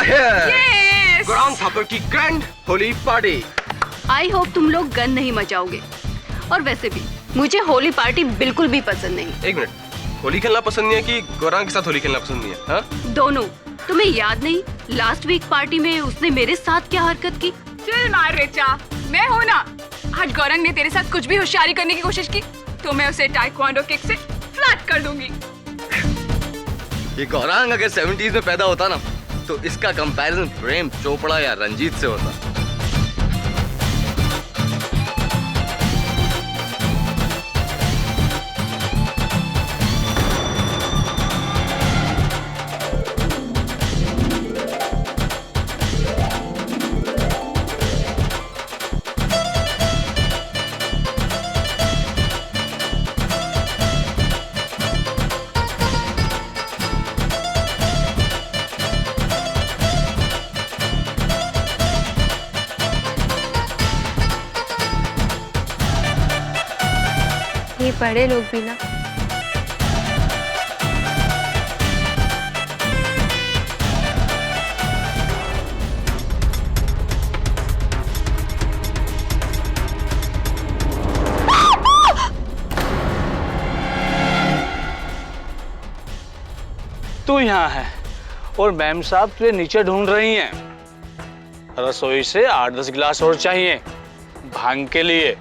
here. Yes. Gaurang Thapar की grand Holi party. I hope तुम लोग गन नहीं मचाओगे। और वैसे भी मुझे होली पार्टी बिल्कुल भी पसंद नहीं। एक मिनट, होली खेलना पसंद नहीं है कि गौरांग के साथ होली खेलना पसंद नहीं है? हाँ? दोनों। तुम्हें याद नहीं लास्ट वीक पार्टी में उसने मेरे साथ क्या हरकत की? चल मार रेचा, मैं हूँ ना। आज गौरंग ने तेरे साथ कुछ भी होशियारी करने की कोशिश की तो मैं उसे टाइक्वांडो किक से फ्लैट कर दूंगी। ये गौरांग अगर 70s में पैदा होता ना तो इसका कंपैरिजन प्रेम चोपड़ा या रंजीत से होता। ये बड़े लोग भी ना। तू यहाँ है और मैम साहब तुझे नीचे ढूंढ रही हैं। रसोई से 8-10 गिलास और चाहिए भांग के लिए।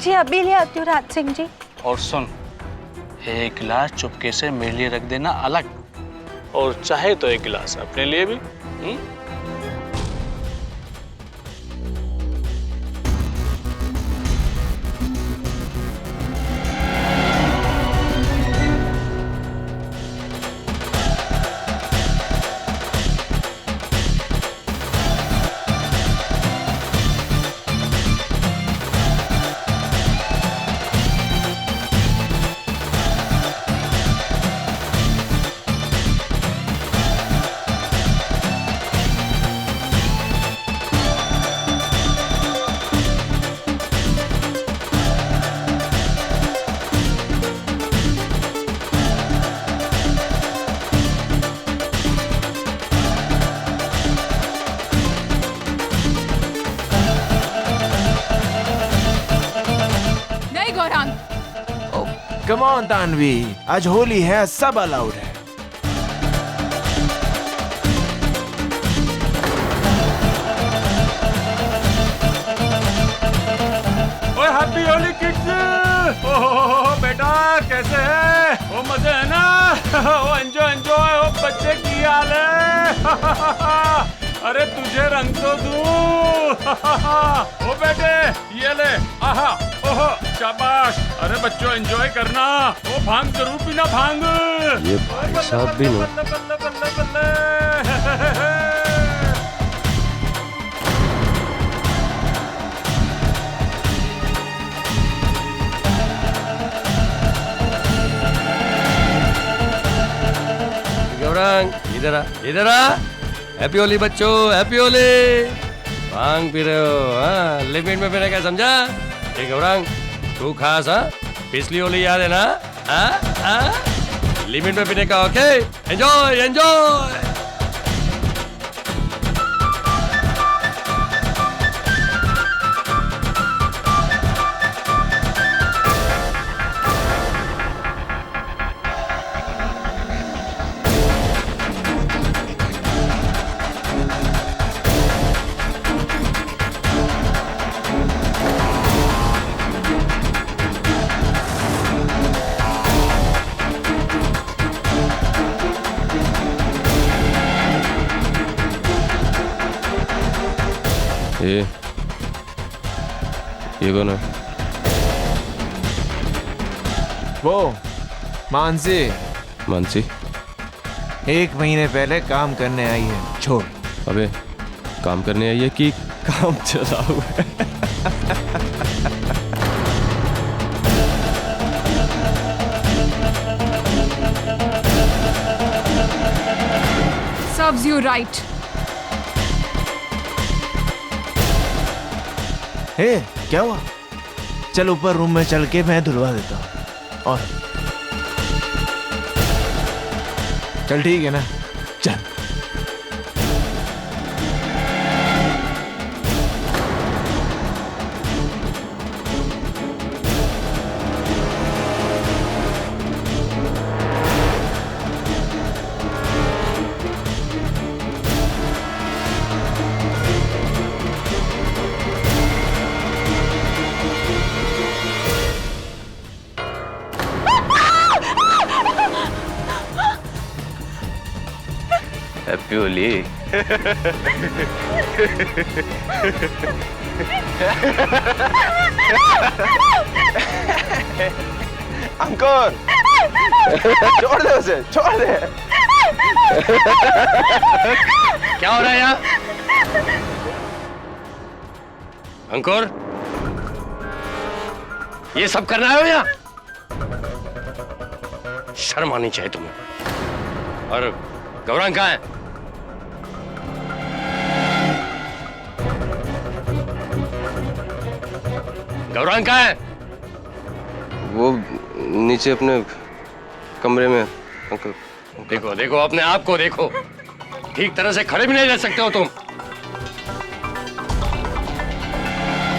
जी अभी ले आती हूँ राज सिंह जी। और सुन, एक गिलास चुपके से मेरे लिए रख देना अलग, और चाहे तो एक गिलास अपने लिए भी। कम ऑन तानवी, आज होली है, सब अलाउड है। ओए हैप्पी होली किड्स। ओहो बेटा कैसे है? ओ मजे है ना? ओ एंजॉय एंजॉय। ओ बच्चे की हाल है? अरे तुझे रंग तो दूं। ओ बेटे ये ले। आहा ओहो शाबाश। अरे बच्चों एंजॉय करना। ओ भांग जरूर पीना भांग। ये भाई साहब भी नहीं। बल्ले बल्ले बल्ले बल्ले। गौरांग इधर आ, इधर आ। हैप्पी होली बच्चों, हैप्पी होली। भांग पी रहे हो? हाँ, लिमिट में पीने का समझा? ठीक गौरांग, तू खास। हाँ, पिछली होली याद है ना? लिमिट में पीने का। Okay, enjoy enjoy. ये कौन है? वो मानसी। मानसी 1 महीने पहले काम करने आई है। छोड़। अबे काम करने आई है कि काम चला हुआ है? Serves you right. हे क्या हुआ? चल ऊपर रूम में चल के मैं धुलवा देता हूँ। और चल ठीक है ना? चल। हैप्पी होली। अंकुर, छोड़ दे उसे, छोड़ दे। क्या हो रहा है यहाँ? अंकुर, ये सब करना है यहाँ? शर्म आनी चाहिए तुम्हें। और गौरांग कहाँ है? गौरांग कहाँ है? वो नीचे अपने कमरे में। अंकल, देखो देखो, अपने आप को देखो। ठीक तरह से खड़े भी नहीं रह सकते हो तुम।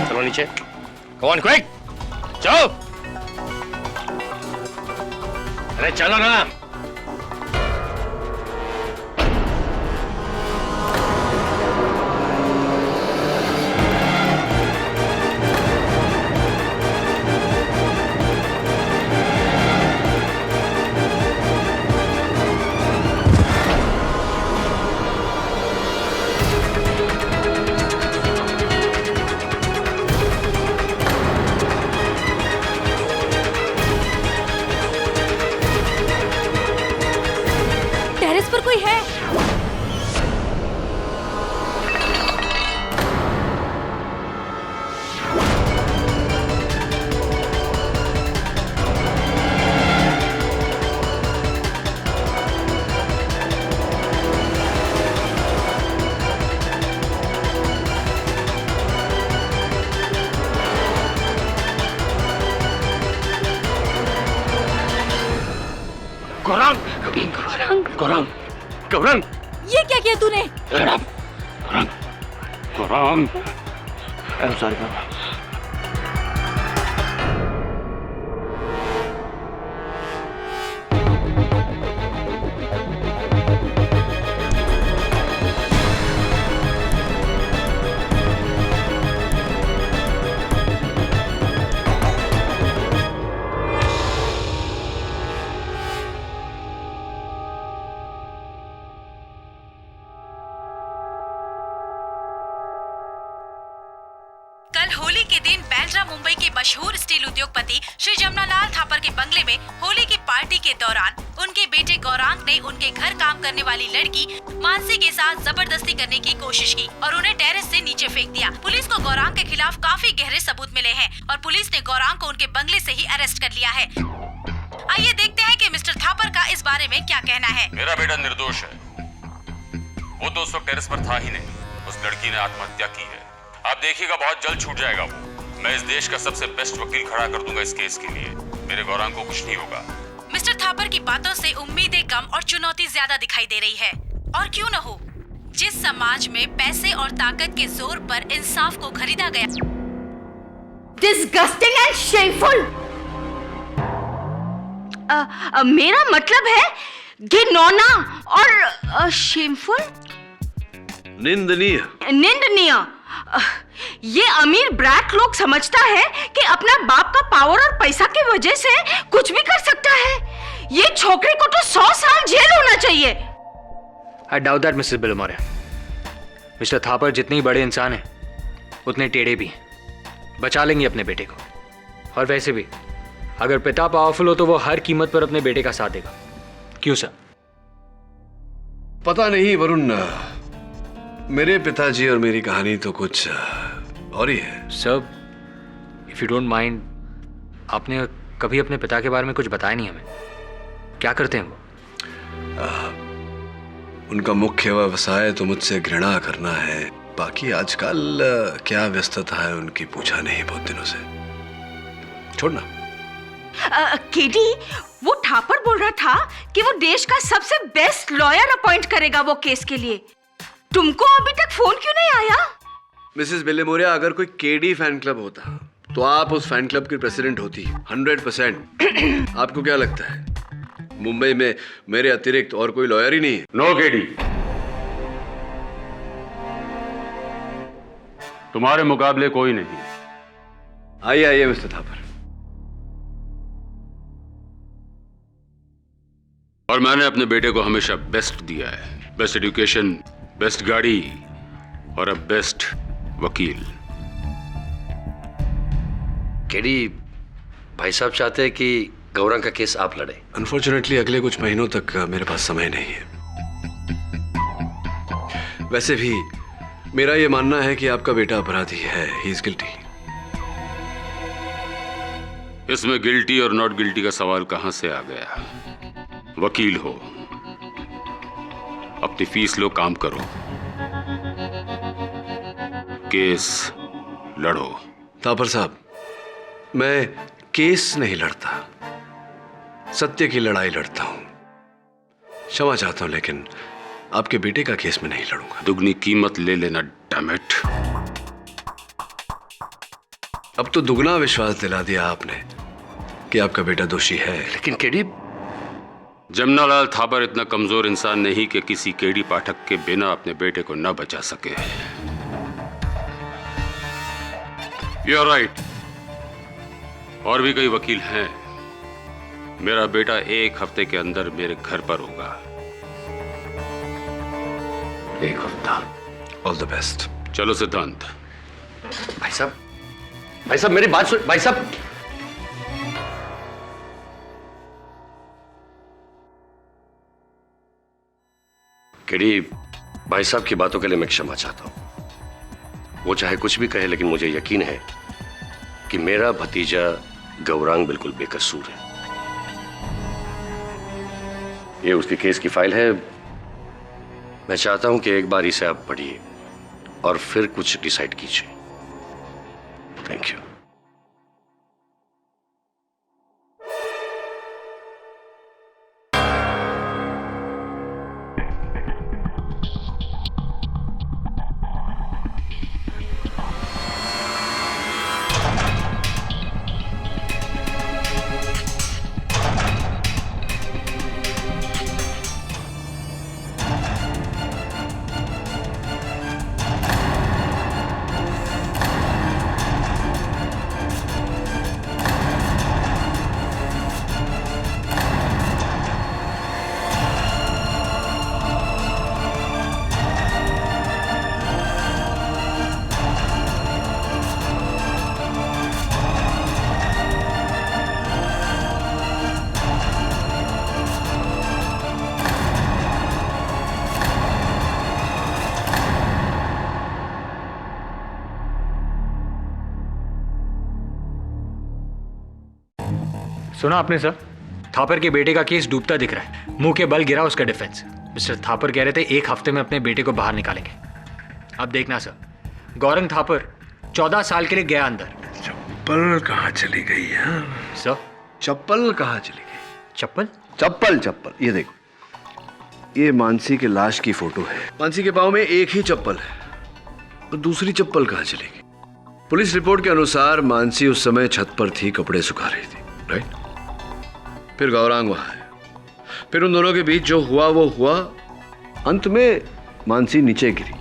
चलो नीचे। Come on, quick! चलो। अरे चलो ना। टेरेस पर कोई है? गौरांग, गौरांग, गौरांग, ये क्या किया तूने? गौरांग, गौरांग। सॉरी। कल होली के दिन बांद्रा मुंबई के मशहूर स्टील उद्योगपति श्री जमनालाल थापर के बंगले में होली की पार्टी के दौरान उनके बेटे गौरांग ने उनके घर काम करने वाली लड़की मानसी के साथ जबरदस्ती करने की कोशिश की और उन्हें टेरेस से नीचे फेंक दिया। पुलिस को गौरांग के खिलाफ काफी गहरे सबूत मिले हैं और पुलिस ने गौरांग को उनके बंगले से ही अरेस्ट कर लिया है। आइए देखते हैं कि मिस्टर थापर का इस बारे में क्या कहना है। मेरा बेटा निर्दोष है। वो तो उस वक्त टेरेस पर था ही नहीं। उस लड़की ने आत्महत्या की है। आप देखिएगा, बहुत जल्द छूट जाएगा वो। मैं इस देश का सबसे बेस्ट वकील खड़ा कर दूंगा इस केस के लिए। मेरे गौरांग को कुछ नहीं होगा। मिस्टर थापर की बातों से उम्मीदें कम और चुनौती ज्यादा दिखाई दे रही है। और क्यों न हो, जिस समाज में पैसे और ताकत के जोर पर इंसाफ को खरीदा गया। Disgusting and shameful. मेरा मतलब है घिनौना और शेमफुल, निंदनीय। निंदनीय। ये अमीर ब्रैक लोग समझता है कि अपना बाप का पावर और पैसा की वजह से कुछ भी कर सकता है। ये छोकरी को तो 100 साल जेल होना चाहिए। I doubt that, Mrs. Billamore. Mister Thapar जितने ही बड़े इंसान हैं, उतने टेढ़े भी हैं। बचा लेंगे अपने बेटे को। और वैसे भी अगर पिता पावरफुल हो तो वो हर कीमत पर अपने बेटे का साथ देगा। क्यों सर? पता नहीं वरुण, मेरे पिताजी और मेरी कहानी तो कुछ और ही है। Sir, if you don't mind, आपने कभी अपने पिता के बारे में कुछ बताया नहीं हमें। क्या करते हैं वो? उनका मुख्य व्यवसाय तो मुझसे घृणा करना है। बाकी आजकल क्या व्यस्तता है उनकी पूछा नहीं बहुत दिनों से। छोड़ना। केडी, वो थापर बोल रहा था कि वो देश का सबसे बेस्ट लॉयर अपॉइंट करेगा वो केस के लिए। तुमको अभी तक फोन क्यों नहीं आया? मिसेस बिल्लेमोरिया, अगर कोई केडी फैन क्लब होता तो आप उस फैन क्लब की प्रेसिडेंट होती 100%। आपको क्या लगता है मुंबई में मेरे अतिरिक्त और कोई लॉयर ही नहीं है? नो केडी, तुम्हारे मुकाबले कोई नहीं। आइए आइए मिस्टर थापर। और मैंने अपने बेटे को हमेशा बेस्ट दिया है। बेस्ट एजुकेशन, बेस्ट गाड़ी और अब बेस्ट वकील। केडी, भाई साहब चाहते हैं कि गौरंग का केस आप लड़े। अनफॉर्चुनेटली अगले कुछ महीनों तक मेरे पास समय नहीं है। वैसे भी मेरा ये मानना है कि आपका बेटा अपराधी है, ही इज गिल्टी। इसमें गिल्टी और नॉट गिल्टी का सवाल कहां से आ गया? वकील हो, अपनी फीस लो, काम करो, केस लड़ो। थापर साहब, मैं केस नहीं लड़ता, सत्य की लड़ाई लड़ता हूं। क्षमा चाहता हूं, लेकिन आपके बेटे का केस में नहीं लड़ूंगा। दुगनी कीमत ले लेना, डैमेट। अब तो दुगना विश्वास दिला दिया आपने कि आपका बेटा दोषी है। लेकिन केडी, जमनालाल थापर इतना कमजोर इंसान नहीं कि किसी केडी पाठक के बिना अपने बेटे को न बचा सके। यू आर राइट, और भी कई वकील हैं। मेरा बेटा 1 हफ्ते के अंदर मेरे घर पर होगा। 1 हफ्ता? All the best. चलो सिद्धांत। भाई साहब मेरी बात सुन। भाई साहब, केडी, भाई साहब की बातों के लिए मैं क्षमा चाहता हूं। वो चाहे कुछ भी कहे, लेकिन मुझे यकीन है कि मेरा भतीजा गौरांग बिल्कुल बेकसूर है। ये उसकी केस की फाइल है। मैं चाहता हूं कि एक बार इसे आप पढ़िए और फिर कुछ डिसाइड कीजिए। Thank you. सुना आपने सर? थापर के बेटे का केस डूबता दिख रहा है। मुंह के बल गिरा उसका डिफेंस। मिस्टर थापर कह रहे थे 1 हफ्ते में अपने बेटे को बाहर निकालेंगे। अब देखना सर, गौरंग थापर 14 साल के लिए गया अंदर। चप्पल कहाँ चली गई है सर? चप्पल कहाँ चली गई? चप्पल? चप्पल, ये देखो, ये मानसी के लाश की फोटो है। मानसी के पाँव में एक ही चप्पल है, और दूसरी चप्पल कहाँ चली गई? पुलिस रिपोर्ट के अनुसार मानसी उस समय छत पर थी, कपड़े सुखा रही थी, राइट? फिर गौरांग वहां है, फिर उन दोनों के बीच जो हुआ वो हुआ, अंत में मानसी नीचे गिरी।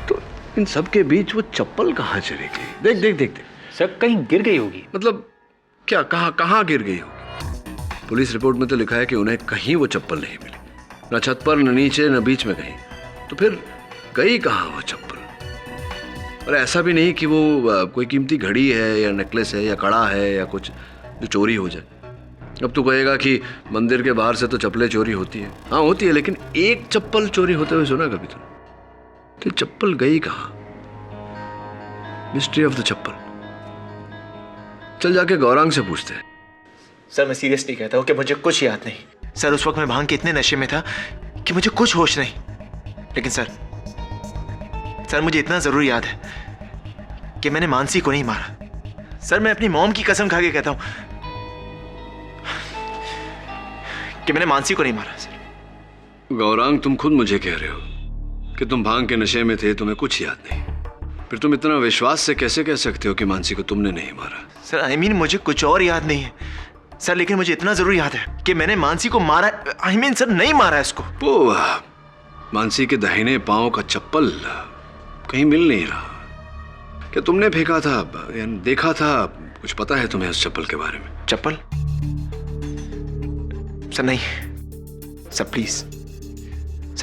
तो इन सब के बीच वो चप्पल कहां चली गई? देख सर, कहीं गिर गई होगी। मतलब क्या? कहां गिर गई होगी? पुलिस रिपोर्ट में तो लिखा है कि उन्हें कहीं वो चप्पल नहीं मिली, ना छत पर, न नीचे, न बीच में कहीं। तो फिर गई कहां वो चप्पल? और ऐसा भी नहीं कि वो कोई कीमती घड़ी है या नेकलेस है या कड़ा है या कुछ जो चोरी हो जाए। अब तू कहेगा कि मंदिर के बाहर से तो चप्पलें चोरी होती है। हाँ होती है, लेकिन एक चप्पल चोरी होते हुए सुना कभी तूने? तो चप्पल गई कहां? मिस्ट्री ऑफ द चप्पल। चल जाके गौरांग से पूछते हैं। सर मैं सीरियसली कहता हूँ कि मुझे कुछ याद नहीं। सर उस वक्त मैं भांग के इतने नशे में था कि मुझे कुछ होश नहीं। लेकिन सर मुझे इतना जरूर याद है कि मैंने मानसी को नहीं मारा। सर मैं अपनी मॉम की कसम खा के कहता हूं कि मैंने मानसी को नहीं मारा। सर गौरांग, तुम खुद मुझे कह रहे हो कि तुम भांग के नशे में थे, तुम्हें कुछ याद नहीं। फिर तुम इतना विश्वास से कैसे कह सकते हो कि मानसी को तुमने नहीं मारा? सर आई मीन मुझे कुछ और याद नहीं है सर, लेकिन मुझे इतना जरूर याद है कि मैंने मानसी को मारा। आई मीन सर नहीं मारा इसको। वो मानसी के दाहिने पांव का चप्पल कहीं मिल नहीं रहा। क्या तुमने फेंका था या देखा था? कुछ पता है तुम्हें उस चप्पल के बारे में? चप्पल? सर नहीं सर, प्लीज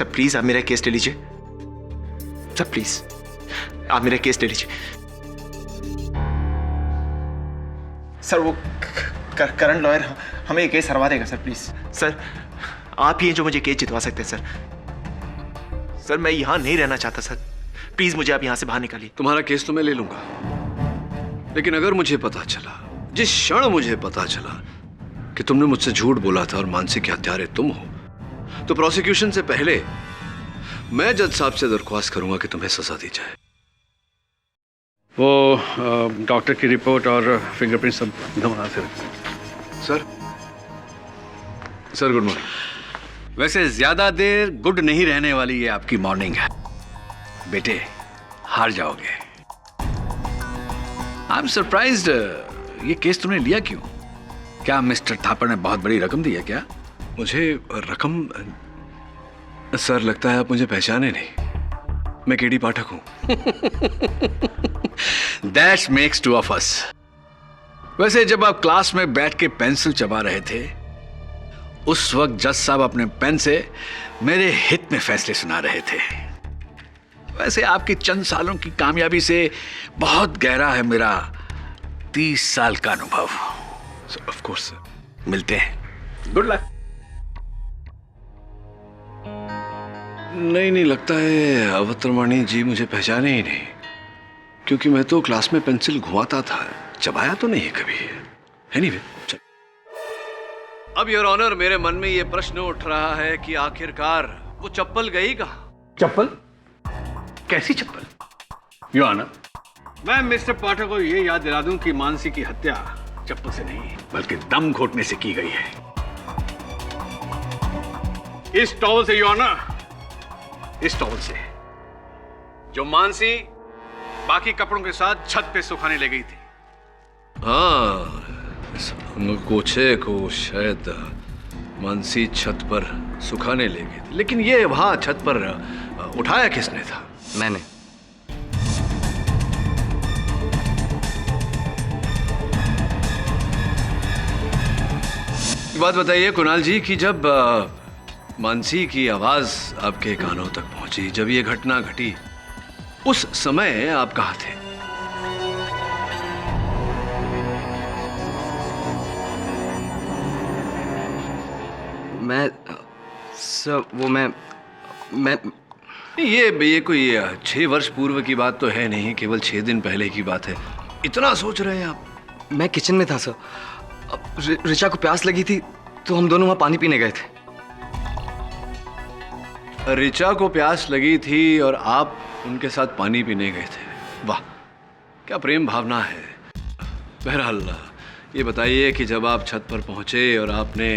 सर प्लीज आप मेरा केस ले लीजिए। सर प्लीज आप मेरा केस ले लीजिए। सर वो करंट लॉयर हमें ये केस हरवा देगा सर, प्लीज। सर आप ही हैं जो मुझे केस जितवा सकते हैं सर। सर मैं यहां नहीं रहना चाहता सर, प्लीज मुझे आप यहां से बाहर निकालिए। तुम्हारा केस तो मैं ले लूंगा, लेकिन अगर मुझे पता चला, जिस क्षण मुझे पता चला कि तुमने मुझसे झूठ बोला था और मानसी के हत्यारे तुम हो, तो प्रोसिक्यूशन से पहले मैं जज साहब से दरख्वास्त करूंगा कि तुम्हें सजा दी जाए। वो डॉक्टर की रिपोर्ट और फिंगरप्रिंट सब नमूना से। Sir good morning. वैसे ज्यादा देर गुड नहीं रहने वाली ये आपकी मॉर्निंग है बेटे, हार जाओगे। आई एम सरप्राइज्ड, ये केस तुमने लिया क्यों? क्या मिस्टर थापर ने बहुत बड़ी रकम दी है क्या? मुझे रकम? सर लगता है आप मुझे पहचाने नहीं, मैं केडी पाठक हूं। That makes two of us. वैसे जब आप क्लास में बैठ के पेंसिल चबा रहे थे, उस वक्त जज साहब अपने पेन से मेरे हित में फैसले सुना रहे थे। वैसे आपकी चंद सालों की कामयाबी से बहुत गहरा है मेरा 30 साल का अनुभव। ऑफ कोर्स सर, मिलते हैं। Good luck. नहीं लगता है अवतरवाणी जी मुझे पहचाने ही नहीं, क्योंकि मैं तो क्लास में पेंसिल घुमाता था, चबाया तो नहीं कभी। एनीवे, चल। अब योर ऑनर, मेरे मन में ये प्रश्न उठ रहा है कि आखिरकार वो चप्पल गई कहां? चप्पल? कैसी चप्पल? योर ऑनर, मैं मिस्टर पाठक को ये याद दिला दूं कि मानसी की हत्या चप्पल से नहीं बल्कि दम घोटने से की गई है। इस टॉवल से, योर ऑनर, इस टॉवल से जो मानसी बाकी कपड़ों के साथ छत पे सुखाने ले गई थी। हाँ, इस अंगोछे को शायद मानसी छत पर सुखाने ले गई थी, लेकिन ये वहां छत पर उठाया किसने था? मैंने। बात बताइए कुणाल जी कि जब मानसी की आवाज आपके कानों तक पहुंची, जब ये घटना घटी, उस समय आप कहाँ थे? मैं ये कोई 6 वर्ष पूर्व की बात तो है नहीं, केवल 6 दिन पहले की बात है। इतना सोच रहे हैं आप? मैं किचन में था सर। ऋचा को प्यास लगी थी तो हम दोनों वहां पानी पीने गए थे। ऋचा को प्यास लगी थी और आप उनके साथ पानी पीने गए थे। वाह, क्या प्रेम भावना है। बहरहाल ये बताइए कि जब आप छत पर पहुंचे और आपने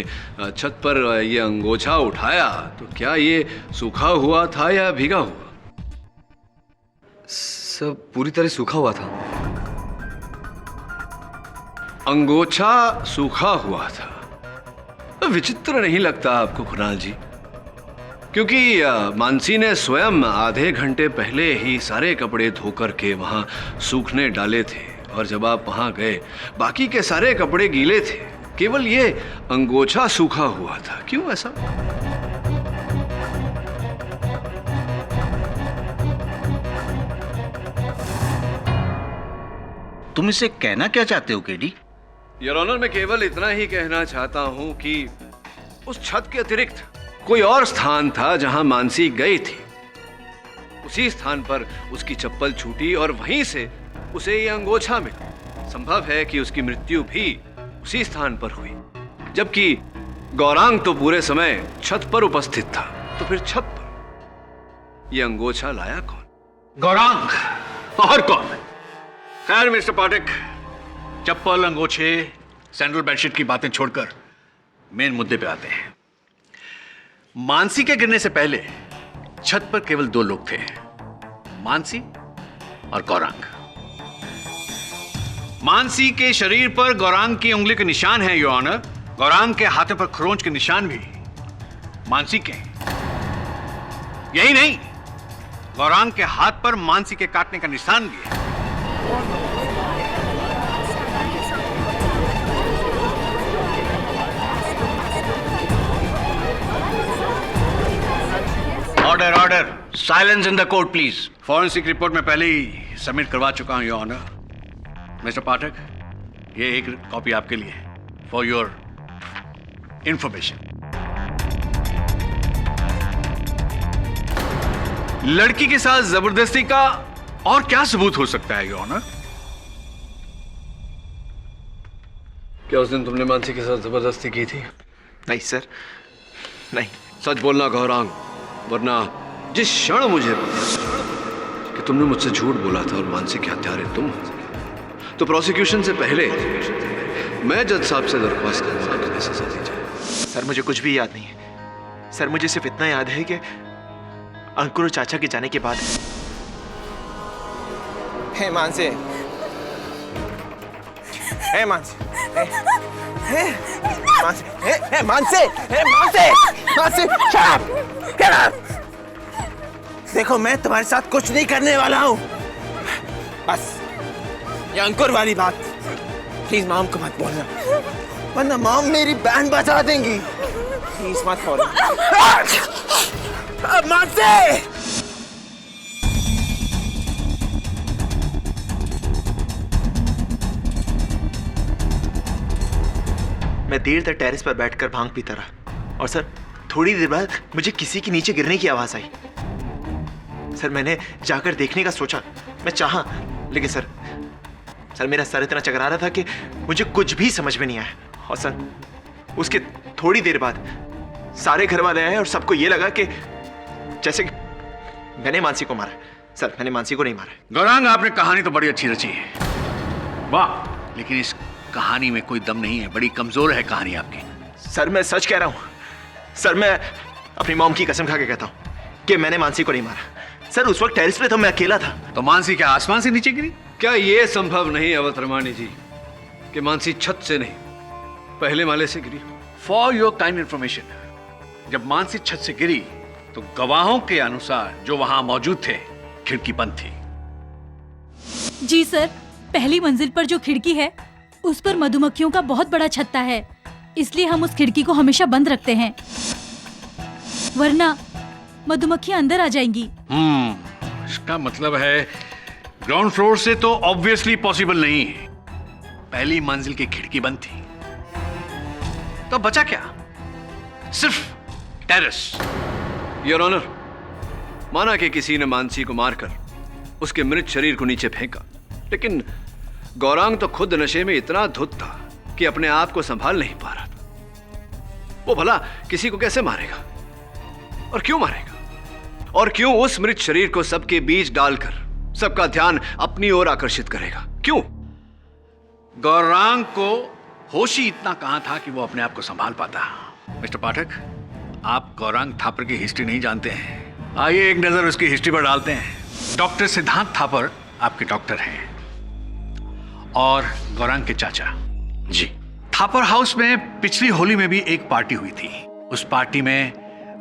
छत पर ये अंगोछा उठाया, तो क्या ये सूखा हुआ था या भीगा हुआ? सब पूरी तरह सूखा हुआ था। अंगोछा सूखा हुआ था? विचित्र नहीं लगता आपको कुणाल जी? क्योंकि मानसी ने स्वयं आधे घंटे पहले ही सारे कपड़े धोकर के वहां सूखने डाले थे, और जब आप वहां गए बाकी के सारे कपड़े गीले थे, केवल ये अंगोछा सूखा हुआ था। क्यों ऐसा? तुम इसे कहना क्या चाहते हो केडी? योर ऑनर, मैं केवल इतना ही कहना चाहता हूं कि उस छत के अतिरिक्त कोई और स्थान था जहां मानसी गई थी। उसी स्थान पर उसकी चप्पल छूटी और वहीं से उसे ये अंगोछा मिला। संभव है कि उसकी मृत्यु भी उसी स्थान पर हुई, जबकि गौरांग तो पूरे समय छत पर उपस्थित था। तो फिर छत पर ये अंगोछा लाया कौन? गौरांग और कौन? खैर मिस्टर पाठक, चप्पल, अंगोछे, सैंडल, बेडशीट की बातें छोड़कर मेन मुद्दे पे आते हैं। मानसी के गिरने से पहले छत पर केवल 2 लोग थे, मानसी और गौरांग। मानसी के शरीर पर गौरांग की उंगली के निशान हैं योर ऑनर। गौरांग के हाथों पर खरोंच के निशान भी मानसी के। यही नहीं, गौरांग के हाथ पर मानसी के काटने का निशान भी है। Order order, silence in the court please. Forensic report में पहले ही सबमिट करवा चुका हूं योर ऑनर। मिस्टर पाठक, ये एक कॉपी आपके लिए फॉर योर इंफॉर्मेशन। लड़की के साथ जबरदस्ती का और क्या सबूत हो सकता है योर ऑनर? क्या उस दिन तुमने मानसी के साथ जबरदस्ती की थी? नहीं सर, नहीं। सच बोलना गौरांग, वरना जिस क्षण मुझे पता कि तुमने मुझसे झूठ बोला था और मानसी के हत्यारे तुम हो, तो प्रोसिक्यूशन से पहले मैं जज साहब से दरख्वास्त करूंगा कि इन्हें सजा दी जाए। सर मुझे कुछ भी याद नहीं है। सर मुझे सिर्फ इतना याद है कि अंकुर और चाचा के जाने के बाद हे मानसी, हे मानसी, हे मानसी, हे मानसी, हे मानसी, मानसी, get up! देखो मैं तुम्हारे साथ कुछ नहीं करने वाला हूँ। बस ये अंकुर वाली बात प्लीज मॉम को मत बोलना, वरना मॉम मेरी बैंड बजा देंगी। प्लीज मत बोलना। मानसी! मैं देर तक टेरेस पर बैठकर भांग पीता रहा और सर थोड़ी देर बाद मुझे किसी के नीचे गिरने की आवाज आई। सर मैंने जाकर देखने का सोचा, मैं चाहा, लेकिन सर मेरा सर इतना चकरा रहा था कि मुझे कुछ भी समझ में नहीं आया। और सर उसके थोड़ी देर बाद सारे घर वाले आए और सबको ये लगा कि जैसे कि मैंने मानसी को मारा। सर मैंने मानसी को नहीं मारा। गौरांग, आपने कहानी तो बड़ी अच्छी रची है, वाह, लेकिन इस कहानी में कोई दम नहीं है, बड़ी कमजोर है कहानी आपकी। सर मैं सच कह रहा हूं। सर मैं अपनी मॉम की कसम खा के कहता हूं कि मैंने मानसी को नहीं मारा। सर उस वक्त टेरेस पे तो मैं अकेला था। तो मानसी क्या आसमान से नीचे गिरी? क्या यह संभव नहीं अवतरमानी जी कि मानसी छत से नहीं पहले माले से गिरी? फॉर योर काइंड इंफॉर्मेशन, जब मानसी छत से गिरी तो गवाहों के अनुसार जो वहां मौजूद थे खिड़की बंद थी। जी सर, पहली मंजिल पर जो खिड़की है उस पर मधुमक्खियों का बहुत बड़ा छत्ता है, इसलिए हम उस खिड़की को हमेशा बंद रखते हैं, वरना मधुमक्खियां अंदर आ जाएंगी। इसका मतलब है ग्राउंड फ्लोर से तो ऑब्वियसली पॉसिबल नहीं है, पहली मंजिल की खिड़की बंद थी, तो बचा क्या? सिर्फ टेरेस। योर ऑनर, माना कि किसी ने मानसी को मारकर उसके मृत शरीर को नीचे फेंका, लेकिन गौरांग तो खुद नशे में इतना धुत था कि अपने आप को संभाल नहीं पा रहा था। वो भला किसी को कैसे मारेगा और क्यों मारेगा? और क्यों उस मृत शरीर को सबके बीच डालकर सबका ध्यान अपनी ओर आकर्षित करेगा? क्यों? गौरांग को होश ही इतना कहां था कि वो अपने आप को संभाल पाता। मिस्टर पाठक, आप गौरांग थापर की हिस्ट्री नहीं जानते हैं, आइए एक नजर उसकी हिस्ट्री पर डालते हैं। डॉक्टर सिद्धांत थापर आपके डॉक्टर हैं और गौरांग के चाचा। जी। थापर हाउस में पिछली होली में भी एक पार्टी हुई थी। उस पार्टी में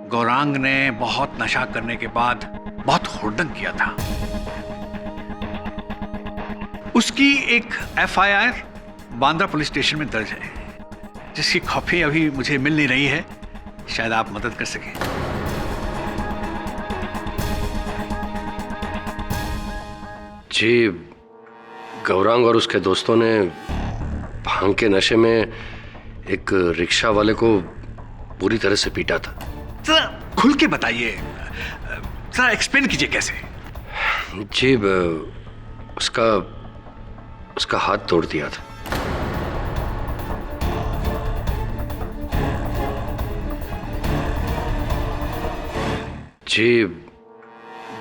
गौरांग ने बहुत नशा करने के बाद बहुत हुड़दंग किया था। उसकी एक एफआईआर बांद्रा पुलिस स्टेशन में दर्ज है, जिसकी कॉपी अभी मुझे मिल नहीं रही है, शायद आप मदद कर सकें। जी, गौरांग और उसके दोस्तों ने भांग के नशे में एक रिक्शा वाले को पूरी तरह से पीटा था। जरा खुल के बताइए, जरा एक्सप्लेन कीजिए कैसे। जी, उसका हाथ तोड़ दिया था। जी,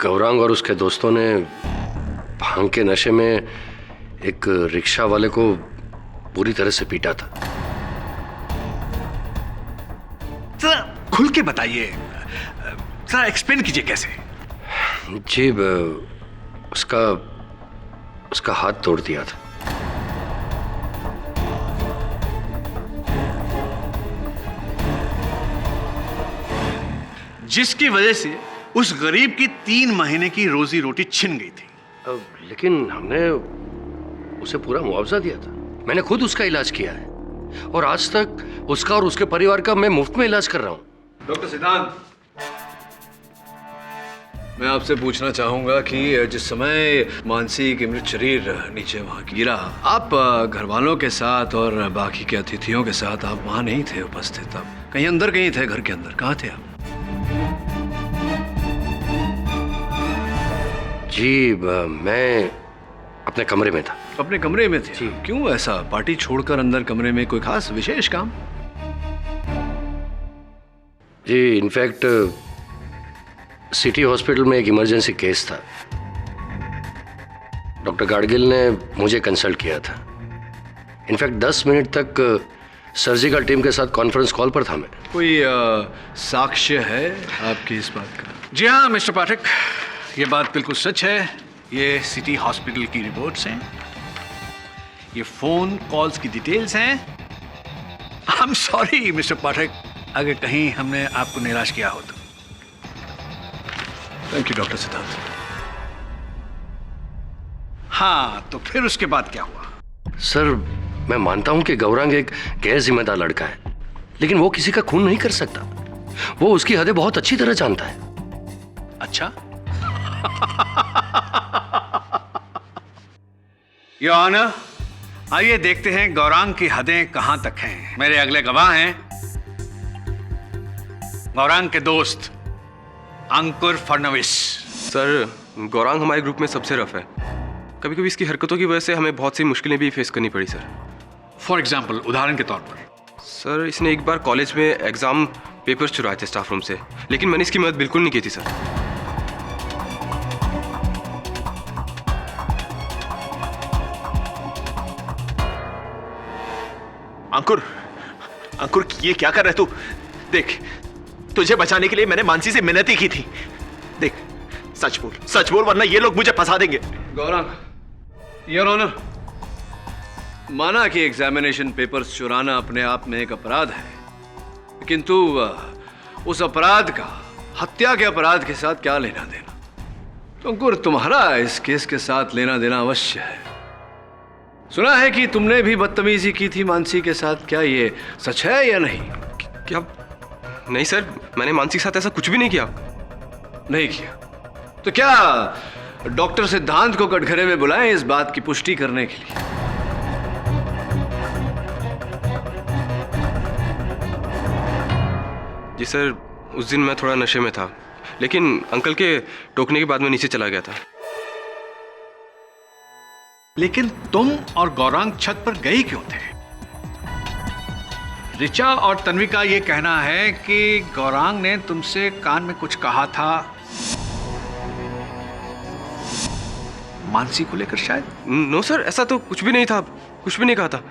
गौरांग और उसके दोस्तों ने भांग के नशे में एक रिक्शा वाले को पूरी तरह से पीटा था। जरा खुल के बताइए, जरा एक्सप्लेन कीजिए कैसे। जी, उसका हाथ तोड़ दिया था। जिसकी वजह से उस गरीब की 3 महीने की रोजी रोटी छिन गई थी। लेकिन हमने उसे पूरा मुआवजा दिया था। मैंने खुद उसका इलाज किया है और आज तक उसका और उसके परिवार का मैं मुफ्त में इलाज कर रहा हूं। डॉक्टर सिद्धांत, मैं आपसे पूछना चाहूंगा कि जिस समय मानसी के मृत शरीर नीचे वहां गिरा, आप घर वालों के साथ और बाकी के अतिथियों के साथ आप वहां नहीं थे उपस्थित? आप कहीं अंदर कहीं थे, घर के अंदर कहाँ थे आप? जी मैं अपने कमरे में था। अपने कमरे में थे? क्यों ऐसा? पार्टी छोड़कर अंदर कमरे में कोई खास विशेष काम? जी इनफैक्ट सिटी हॉस्पिटल में एक इमरजेंसी केस था। डॉक्टर गाडगिल ने मुझे कंसल्ट किया था। इनफैक्ट 10 मिनट तक सर्जिकल टीम के साथ कॉन्फ्रेंस कॉल पर था मैं। कोई साक्ष्य है आपकी इस बात का? जी हाँ मिस्टर पाठक, ये बात बिल्कुल सच है। ये सिटी हॉस्पिटल की रिपोर्ट्स हैं, ये फोन कॉल्स की डिटेल्स हैं। आई एम सॉरी मिस्टर पाठक, अगर कहीं हमने आपको निराश किया हो तो। Thank you doctor Siddharth. हाँ, तो फिर उसके बाद क्या हुआ? सर मैं मानता हूं कि गौरांग एक गैर जिम्मेदार लड़का है, लेकिन वो किसी का खून नहीं कर सकता। वो उसकी हदें बहुत अच्छी तरह जानता है। अच्छा योर ऑनर, आइए देखते हैं गौरांग की हदें कहां तक हैं। मेरे अगले गवाह हैं गौरांग के दोस्त अंकुर फडणवीस। सर गौरांग हमारे ग्रुप में सबसे रफ है। कभी कभी इसकी हरकतों की वजह से हमें बहुत सी मुश्किलें भी फेस करनी पड़ी सर। फॉर एग्जाम्पल, उदाहरण के तौर पर? सर इसने एक बार कॉलेज में एग्जाम पेपर्स चुराए थे स्टाफ रूम से, लेकिन मैंने इसकी मदद बिल्कुल नहीं की थी सर। अंकुर, अंकुर ये क्या कर रहा है तू? देख, तुझे बचाने के लिए मैंने मानसी से मिन्नत ही की थी। देख, सच बोल वरना ये लोग मुझे फंसा देंगे। गौरांग, योर ऑनर, माना कि एग्जामिनेशन पेपर्स चुराना अपने आप में एक अपराध है, किंतु उस अपराध का हत्या के अपराध के साथ क्या लेना देना? तो अंकुर, तुम्हारा इस केस के साथ लेना देना अवश्य है। सुना है कि तुमने भी बदतमीजी की थी मानसी के साथ, क्या ये सच है या नहीं? क्या? नहीं सर, मैंने मानसी के साथ ऐसा कुछ भी नहीं किया। नहीं किया? तो क्या डॉक्टर सिद्धांत को कटघरे में बुलाएं इस बात की पुष्टि करने के लिए? जी सर, उस दिन मैं थोड़ा नशे में था, लेकिन अंकल के टोकने के बाद मैं नीचे चला गया था। लेकिन तुम और गौरांग छत पर गए क्यों थे? ऋचा और तन्वी का यह कहना है कि गौरांग ने तुमसे कान में कुछ कहा था, मानसी को लेकर शायद। नो सर, ऐसा तो कुछ भी नहीं था, कुछ भी नहीं कहा था।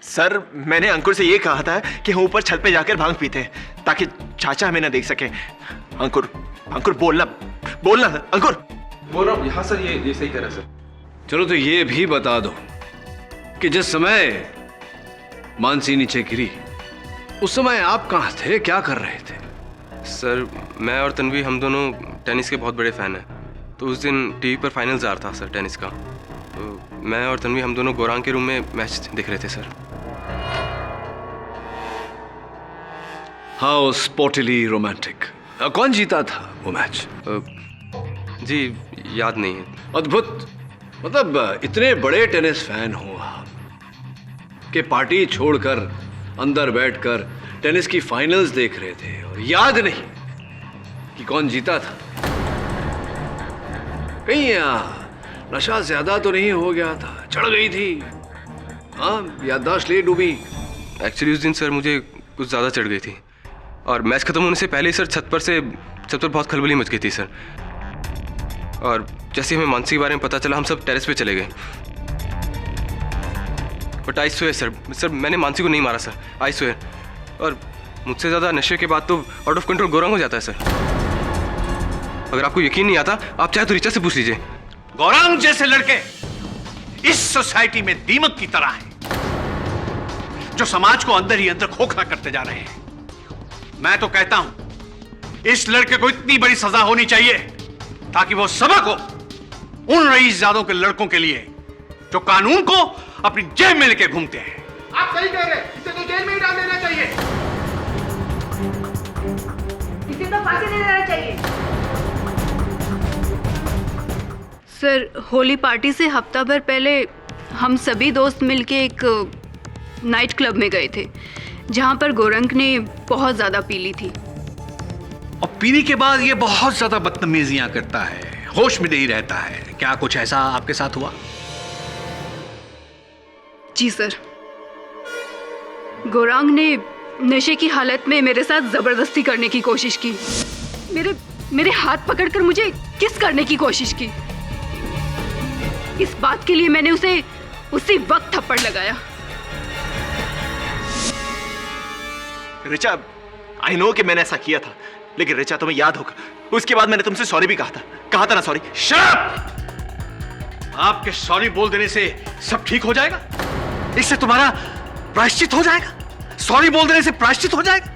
सर मैंने अंकुर से ये कहा था कि हम ऊपर छत पे जाकर भांग पीते हैं ताकि चाचा हमें ना देख सके। अंकुर, अंकुर बोलना अंकुर। बोल रहा हूँ। हाँ सर, ये सही कह रहा है सर। चलो तो ये भी बता दो कि जिस समय मानसी नीचे गिरी उस समय आप कहाँ थे, क्या कर रहे थे? सर मैं और तन्वी हम दोनों टेनिस के बहुत बड़े फैन हैं, तो उस दिन टीवी पर फाइनल्स आ रहा था सर टेनिस का। तो मैं और तन्वी हम दोनों गौरांग के रूम में मैच देख रहे थे सर। How स्पोर्टिली romantic. कौन जीता था वो मैच? जी याद नहीं है। अद्भुत। मतलब इतने बड़े टेनिस फैन हो आप कि पार्टी छोड़कर अंदर बैठकर टेनिस की फाइनल्स देख रहे थे और याद नहीं कि कौन जीता था? कहीं नशा ज्यादा तो नहीं हो गया था, चढ़ गई थी? हाँ, याददाश्त ले डूबी? एक्चुअली उस दिन सर मुझे कुछ ज़्यादा चढ़ गई थी और मैच खत्म होने से पहले ही सर छत पर बहुत खलबली मच गई थी सर। और जैसे हमें मानसी के बारे में पता चला हम सब टेरेस पे चले गए। बट आई स्वेयर सर मैंने मानसी को नहीं मारा सर, आई स्वेयर। और मुझसे ज़्यादा नशे के बाद तो आउट ऑफ कंट्रोल गौरांग हो जाता है सर। अगर आपको यकीन नहीं आता आप चाहे तो ऋचा से पूछ लीजिए। गौरांग जैसे लड़के इस सोसाइटी में दीमक की तरह हैं, जो समाज को अंदर ही अंदर खोखला करते जा रहे हैं। मैं तो कहता हूं इस लड़के को इतनी बड़ी सजा होनी चाहिए ताकि वो सबक हो उन रईसजादों के लड़कों के लिए जो कानून को अपनी जेब में लेके घूमते हैं। आप सही कह रहे हैं, इसे तो जेल में ही डाल देना चाहिए। इसे तो फांसी दे देना चाहिए। सर, होली पार्टी से हफ्ता भर पहले हम सभी दोस्त मिलके एक नाइट क्लब में गए थे, जहाँ पर गौरंग ने बहुत ज़्यादा पी ली थी। और पीने के बाद ये बहुत ज्यादा बदतमीजियां करता है, होश में नहीं रहता है। क्या कुछ ऐसा आपके साथ हुआ? जी सर, गौरांग ने नशे की हालत में मेरे साथ जबरदस्ती करने की कोशिश की। मेरे हाथ पकड़कर मुझे किस करने की कोशिश की। इस बात के लिए मैंने उसे उसी वक्त थप्पड़ लगाया। रिचा, आई नो कि मैंने ऐसा किया था, लेकिन रिचा तुम्हें याद होगा उसके बाद मैंने तुमसे सॉरी भी कहा था ना? सॉरी। शट! आपके सॉरी बोल देने से सब ठीक हो जाएगा? इससे तुम्हारा प्रायश्चित हो जाएगा? सॉरी बोल देने से प्रायश्चित हो जाएगा?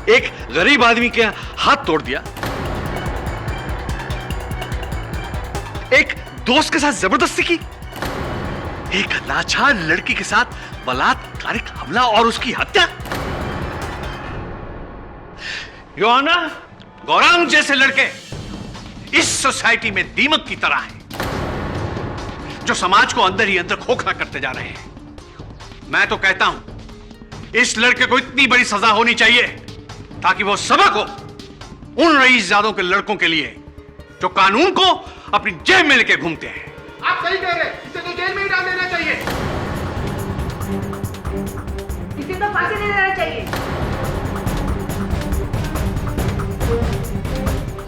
एक गरीब आदमी के हाथ तोड़ दिया, एक दोस्त के साथ जबरदस्ती की, एक लाचार लड़की के साथ बलात्कारिक हमला और उसकी हत्या। योहाना, गौरांग जैसे लड़के इस सोसाइटी में दीमक की तरह हैं, जो समाज को अंदर ही अंदर खोखला करते जा रहे हैं। मैं तो कहता हूं इस लड़के को इतनी बड़ी सजा होनी चाहिए ताकि वो सबक हो उन रईसजादों के लड़कों के लिए जो कानून को अपनी जेब में लेके घूमते हैं। आप सही कह रहे हैं, इसे तो जेल में ही डाल देना चाहिए। इसे तो फांसी दे देना चाहिए।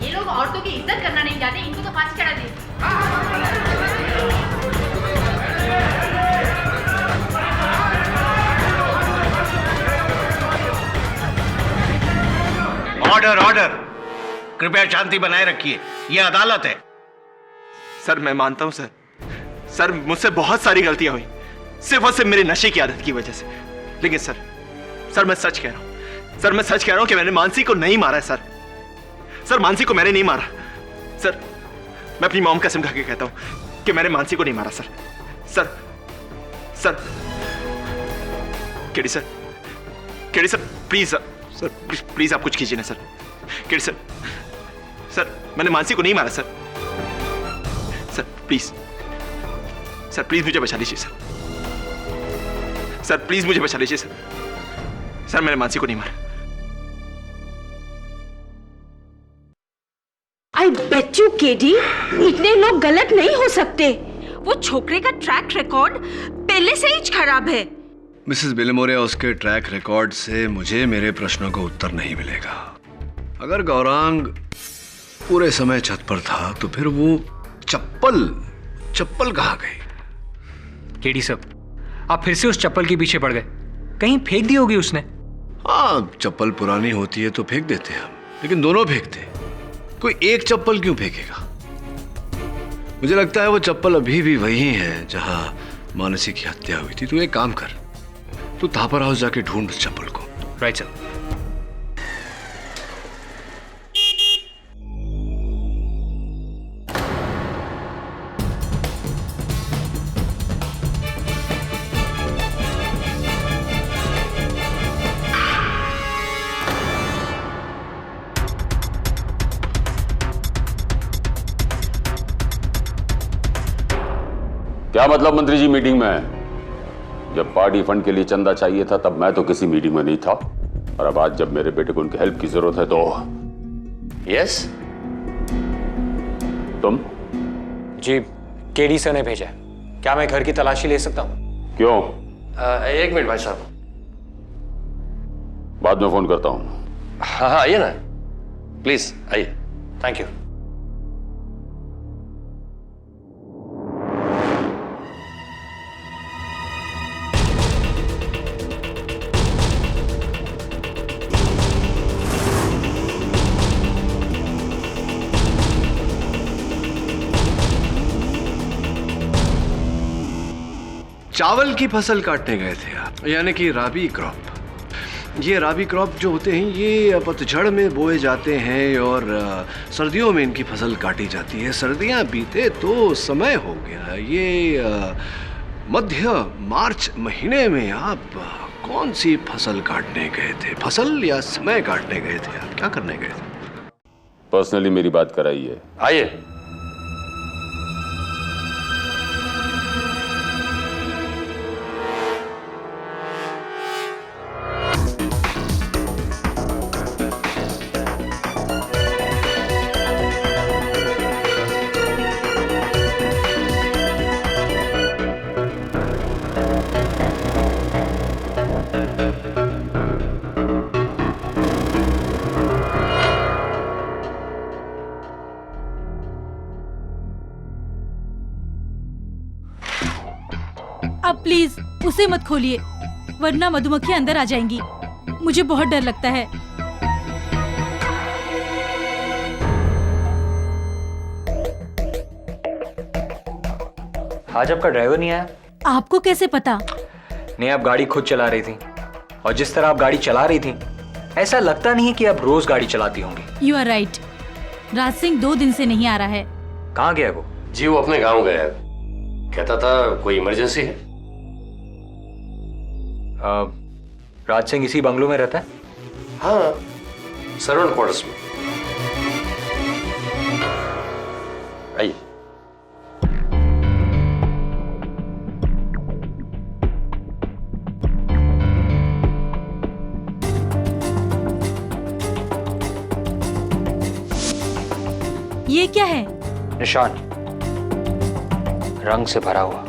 ये लोग औरतों की इज्जत करना नहीं जानते, इनको तो फांसी चढ़ा दी। Order, order! कृपया शांति बनाए रखिए, यह अदालत है। सर, मैं मानता हूं सर, मुझसे बहुत सारी गलतियां हुई, सिर्फ और सिर्फ मेरे नशे की आदत की वजह से। लेकिन सर मैं सच कह रहा हूं। सर, मैं सच कह रहा हूं कि मैंने मानसी को नहीं मारा है। सर, मानसी को मैंने नहीं मारा। सर, मैं अपनी मॉम कसम खा के कहता हूं कि मैंने मानसी को नहीं मारा। Sir KD sir, please sir, please आप कुछ कीजिए ना सर। केडी सर, मैंने मानसी को नहीं मारा सर। सर प्लीज मुझे बचा लीजिए सर, प्लीज मुझे बचा लीजिए सर, मैंने मानसी को नहीं मारा। आई बेट यू केडी, इतने लोग गलत नहीं हो सकते। वो छोकरे का ट्रैक रिकॉर्ड पहले से ही खराब है। मिसेस बिलमोरिया, उसके ट्रैक रिकॉर्ड से मुझे मेरे प्रश्नों का उत्तर नहीं मिलेगा। अगर गौरांग पूरे समय छत पर था तो फिर वो चप्पल कहाँ गई? केडी साहब, आप फिर से उस चप्पल के पीछे पड़ गए। कहीं फेंक दी होगी उसने। हाँ, चप्पल पुरानी होती है तो फेंक देते हैं हम, लेकिन दोनों फेंकते। कोई एक चप्पल क्यों फेंकेगा? मुझे लगता है वो चप्पल अभी भी वही है जहां मानसी की हत्या हुई थी। तू एक काम कर, तू थापर हाउस जाके ढूंढ उस चप्पल को। Right sir. क्या मतलब मंत्री जी? मीटिंग में? जब पार्टी फंड के लिए चंदा चाहिए था तब मैं तो किसी मीटिंग में नहीं था, और अब आज जब मेरे बेटे को उनकी हेल्प की जरूरत है तो यस। तुम? जी, केडी सर ने भेजा है। क्या मैं घर की तलाशी ले सकता हूँ? क्यों? एक मिनट भाई साहब, बाद में फोन करता हूँ। हाँ आइए ना, प्लीज आइए। Thank you. चावल की फसल काटने गए थे आप, यानी कि राबी क्रॉप। ये राबी क्रॉप जो होते हैं ये पतझड़ में बोए जाते हैं और सर्दियों में इनकी फसल काटी जाती है। सर्दियां बीते तो समय हो गया। ये मध्य मार्च महीने में आप कौन सी फसल काटने गए थे? फसल या समय काटने गए थे? आप क्या करने गए थे? पर्सनली मेरी बात कराइए। आइए, प्लीज उसे मत खोलिए, वरना मधुमक्खियां अंदर आ जाएंगी। मुझे बहुत डर लगता है। आज आपका ड्राइवर नहीं आया? आपको कैसे पता? नहीं, आप गाड़ी खुद चला रही थी, और जिस तरह आप गाड़ी चला रही थी ऐसा लगता नहीं है कि आप रोज गाड़ी चलाती होंगी। You are right. Raj Singh 2 दिन से नहीं आ रहा है। कहाँ गया वो? जी वो अपने गांव गया है, कहता था कोई इमरजेंसी है। राज सिंह इसी बंगलो में रहता है? हाँ, सर्वेंट क्वार्टर्स में। आइए। ये क्या है? निशान, रंग से भरा हुआ।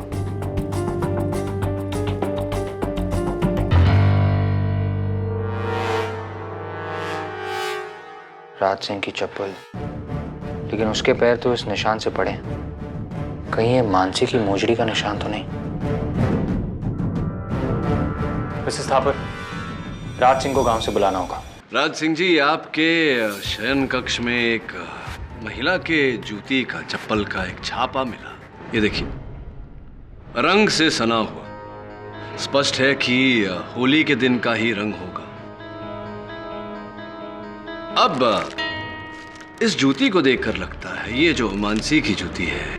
राज सिंह की चप्पल, लेकिन उसके पैर तो इस निशान से पड़े। कहीं ये मानसी की मोजड़ी का निशान तो नहीं? मिसेस थापर, राज सिंह को गांव से बुलाना होगा। राज सिंह जी, आपके शयन कक्ष में एक महिला के जूती का, चप्पल का एक छापा मिला। ये देखिए, रंग से सना हुआ। स्पष्ट है कि होली के दिन का ही रंग होगा। अब इस जूती को देखकर लगता है ये जो मानसी की जूती है,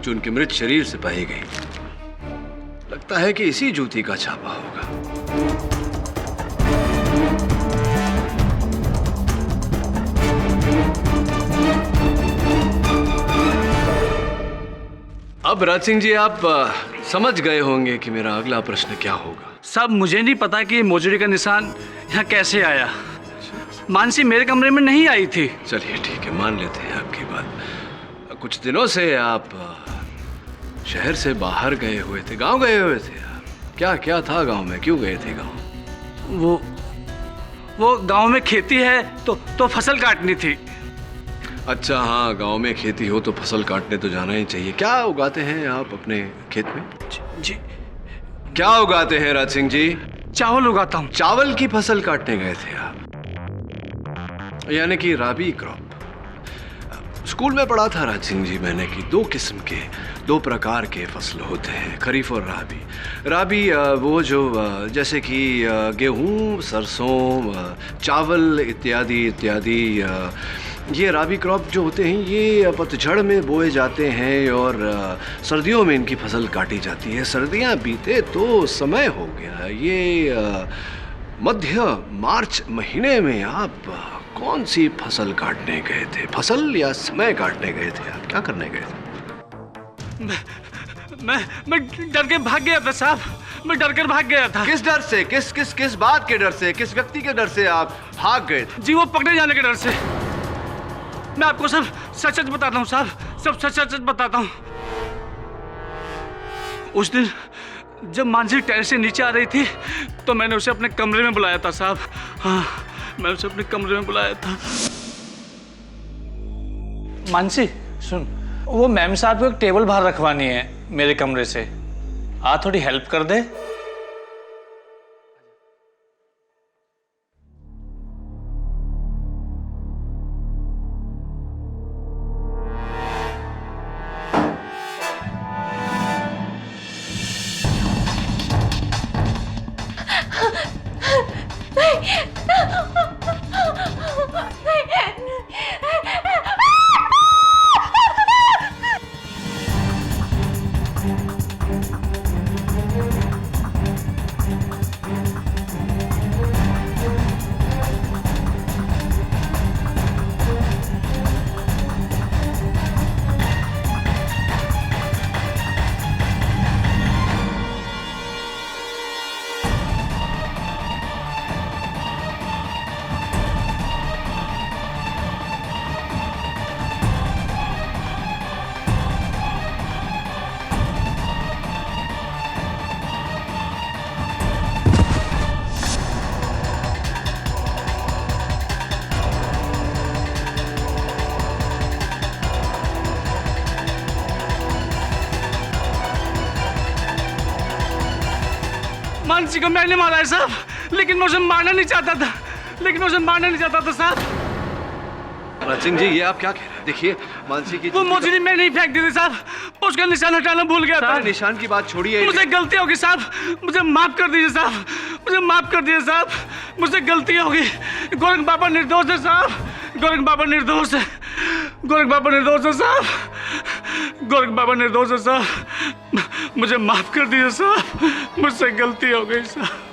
जो उनके मृत शरीर से पाई गई, लगता है कि इसी जूती का छापा होगा। अब राज सिंह जी, आप समझ गए होंगे कि मेरा अगला प्रश्न क्या होगा। साहब, मुझे नहीं पता कि मोजड़ी का निशान यहाँ कैसे आया। मानसी मेरे कमरे में नहीं आई थी। चलिए ठीक है, मान लेते हैं आपकी बात। कुछ दिनों से आप शहर से बाहर गए हुए थे, गांव गए हुए थे। क्या क्या था गांव में, क्यों गए थे गांव? वो गांव में खेती है तो फसल काटनी थी। अच्छा, हाँ, गांव में खेती हो तो फसल काटने तो जाना ही चाहिए। क्या उगाते हैं आप अपने खेत में? जी। क्या उगाते हैं राज सिंह जी? चावल उगाता हूँ। चावल की फसल काटने गए थे आप, यानी कि राबी क्रॉप। स्कूल में पढ़ा था राज सिंह जी मैंने कि 2 किस्म के, 2 प्रकार के फसल होते हैं, खरीफ और राबी। राबी वो जो जैसे कि गेहूं, सरसों, चावल इत्यादि इत्यादि। ये राबी क्रॉप जो होते हैं ये पतझड़ में बोए जाते हैं और सर्दियों में इनकी फसल काटी जाती है। सर्दियां बीते तो समय हो गया। ये मध्य मार्च महीने में आप कौन सी फसल काटने गए थे? फसल या समय काटने गए थे आप? क्या करने गए थे? मैं डर के भाग गया था साहब, मैं डर कर भाग गया था। किस डर से? किस बात के डर से? किस व्यक्ति के डर से आप भाग गए थे? जी वो पकड़े जाने के डर से। मैं आपको सब सच सच बताता हूँ साहब, सब सच सच बताता हूँ। उस दिन जब मानसी टेरेस से नीचे आ रही थी तो मैंने उसे अपने कमरे में बुलाया था साहब। हाँ, मैं उसे अपने कमरे में बुलाया था। मानसी सुन, वो मैम साहब को एक टेबल बाहर रखवानी है मेरे कमरे से। आ थोड़ी हेल्प कर दे। मानसी को मैंने मारा है साहब, लेकिन मैं उसे मारना नहीं चाहता था साहब। राज सिंह जी, ये आप क्या कह रहे हैं? देखिए मानसी की वो मोजड़ी मैं नहीं फेंक दी थी साहब, उसका निशान हटाना भूल गया था। निशान की बात छोड़िए, मुझे गलती होगी साहब, मुझे माफ कर दीजिए साहब, मुझसे गलती होगी। गोरख बाबा निर्दोष है साहब, गोरख बाबा निर्दोष है साहब, मुझे माफ कर दीजिए साहब, मुझसे गलती हो गई साहब।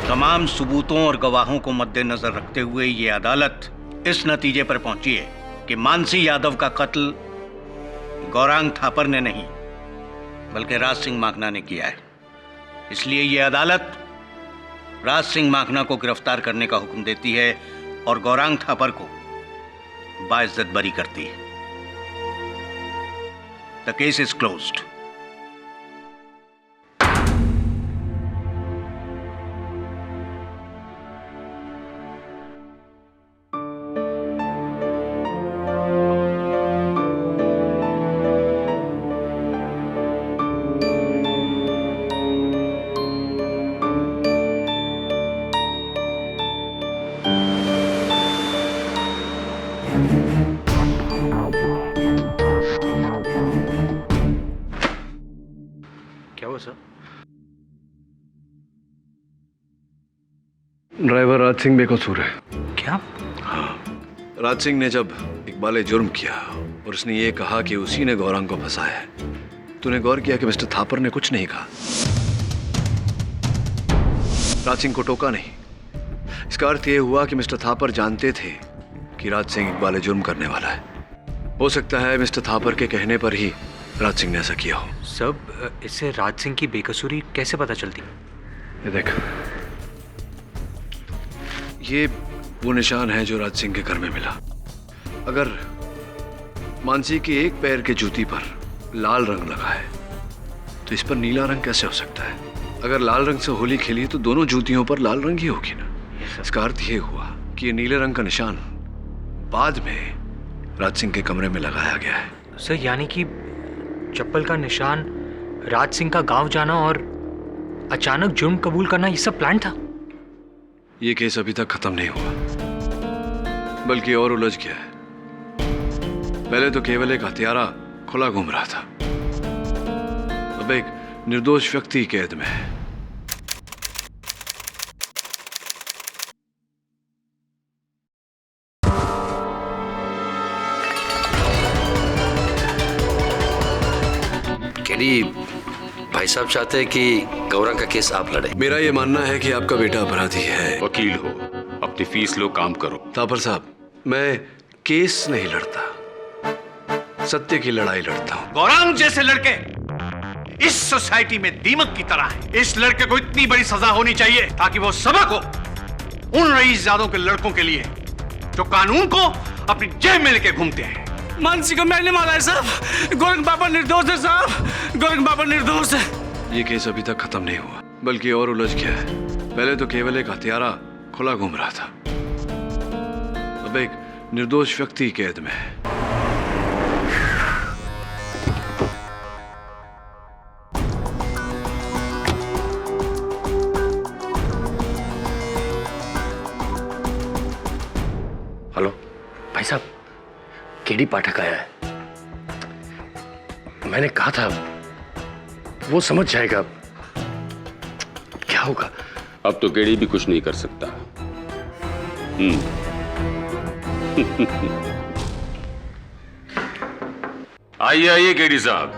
तमाम सबूतों और गवाहों को मद्देनजर रखते हुए ये अदालत इस नतीजे पर पहुंची है कि मानसी यादव का कत्ल गौरांग थापर ने नहीं बल्कि राज सिंह माखना ने किया है। इसलिए ये अदालत राज सिंह माखना को गिरफ्तार करने का हुक्म देती है और गौरांग थापर को बाइज्जत बरी करती है। The case is closed. Driver Raj Singh बेकसूर है। क्या? हाँ, राज सिंह ने जब इकबाल जुर्म किया और उसने ये कहा कि उसी ने गौरांग को फंसाया है, तूने गौर किया कि मिस्टर थापर ने कुछ नहीं कहा, राज सिंह को टोका नहीं। इसका अर्थ यह हुआ कि मिस्टर थापर जानते थे कि राज सिंह इकबाल जुर्म करने वाला है। हो सकता है मिस्टर थापर के कहने पर ही राज सिंह ने ऐसा किया हो। सब इससे राज सिंह की बेकसूरी कैसे पता चलती? ये देख, ये वो निशान है जो राज सिंह के घर में मिला। अगर मानसी के एक पैर के जूती पर लाल रंग लगा है तो इस पर नीला रंग कैसे हो सकता है? अगर लाल रंग से होली खेली तो दोनों जूतियों पर लाल रंग ही होगी ना। इसका अर्थ ये हुआ कि ये नीले रंग का निशान बाद में राज सिंह के कमरे में लगाया गया है। सर, यानी कि चप्पल का निशान, राज सिंह का गांव जाना और अचानक जुर्म कबूल करना, ये सब प्लान था। ये केस अभी तक खत्म नहीं हुआ, बल्कि और उलझ गया है। पहले तो केवल एक हत्यारा खुला घूम रहा था, अब एक निर्दोष व्यक्ति कैद में है। केडी, भाई साहब चाहते हैं कि गौरांग का केस आप लड़े। मेरा ये मानना है कि आपका बेटा अपराधी है। वकील हो, अपनी फीस लो, काम करो। थापर साहब, मैं केस नहीं लड़ता, सत्य की लड़ाई लड़ता हूँ। गौरांग जैसे लड़के इस सोसाइटी में दीमक की तरह है। इस लड़के को इतनी बड़ी सजा होनी चाहिए ताकि वो सबक हो उन रईसजादों के लड़कों के लिए जो कानून को अपनी जेब में लेके घूमते हैं। मानसी को मैंने मारा है साहब, गोरख बाबा निर्दोष है साहब, गोरख बाबा निर्दोष है। ये केस अभी तक खत्म नहीं हुआ, बल्कि और उलझ गया है। पहले तो केवल एक हत्यारा खुला घूम रहा था, अब एक निर्दोष व्यक्ति कैद में है। हेलो भाई साहब, केडी पाठक आया है। मैंने कहा था वो समझ जाएगा क्या होगा। अब तो केडी भी कुछ नहीं कर सकता। आइए आइए केडी साहब,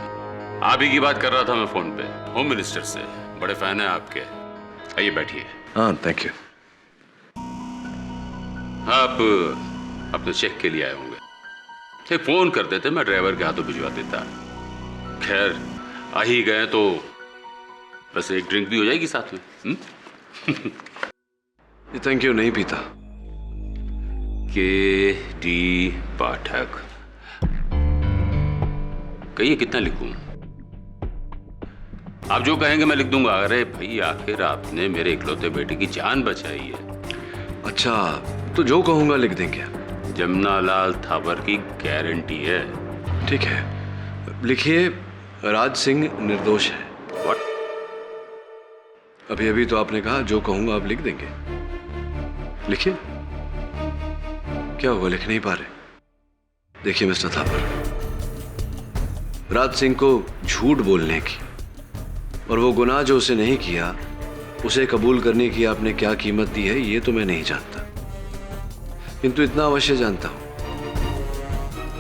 आप ही की बात कर रहा था मैं फोन पे, होम मिनिस्टर से। बड़े फैन है आपके। आइए बैठिए। हाँ, थैंक यू। आप अपने चेक के लिए आए होंगे। एक फोन कर देते, मैं ड्राइवर के हाथों भिजवा देता। खैर, आ ही गए तो बस एक ड्रिंक भी हो जाएगी साथ में। ये थैंक यू नहीं पीता। केडी पाठक, कहिए कितना लिखूं? आप जो कहेंगे मैं लिख दूंगा। अरे भाई, आखिर आपने मेरे इकलौते बेटे की जान बचाई है। अच्छा, तो जो कहूंगा लिख देंगे। जमुनालाल थापर की गारंटी है। ठीक है, लिखिए राज सिंह निर्दोष है। What? अभी अभी तो आपने कहा जो कहूंगा आप लिख देंगे। लिखिए। क्या हुआ, लिख नहीं पा रहे? देखिए मिस्टर थापर, राज सिंह को झूठ बोलने की और वो गुनाह जो उसे नहीं किया उसे कबूल करने की आपने क्या कीमत दी है ये तो मैं नहीं जानता, किंतु इतना अवश्य जानता हूं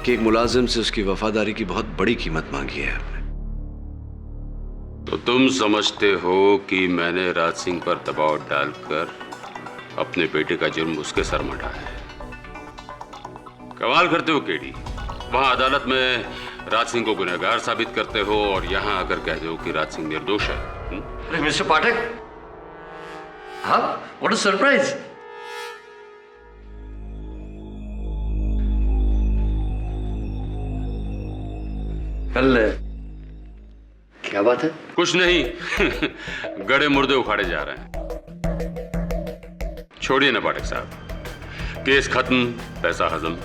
कि एक मुलाजिम से उसकी वफादारी की बहुत बड़ी कीमत मांगी है आपने। तो तुम समझते हो कि मैंने राज सिंह पर दबाव डालकर अपने बेटे का जुर्म उसके सर मढ़ा है? कमाल करते हो केडी, वहां अदालत में राज सिंह को गुनहगार साबित करते हो और यहां आकर कह दो कि राज सिंह निर्दोष है। अरे मिस्टर पाठक, हाँ, व्हाट अ सरप्राइज। कल क्या बात है? कुछ नहीं गड़े मुर्दे उखाड़े जा रहे हैं। छोड़िए ना पाठक साहब, केस खत्म, पैसा हजम।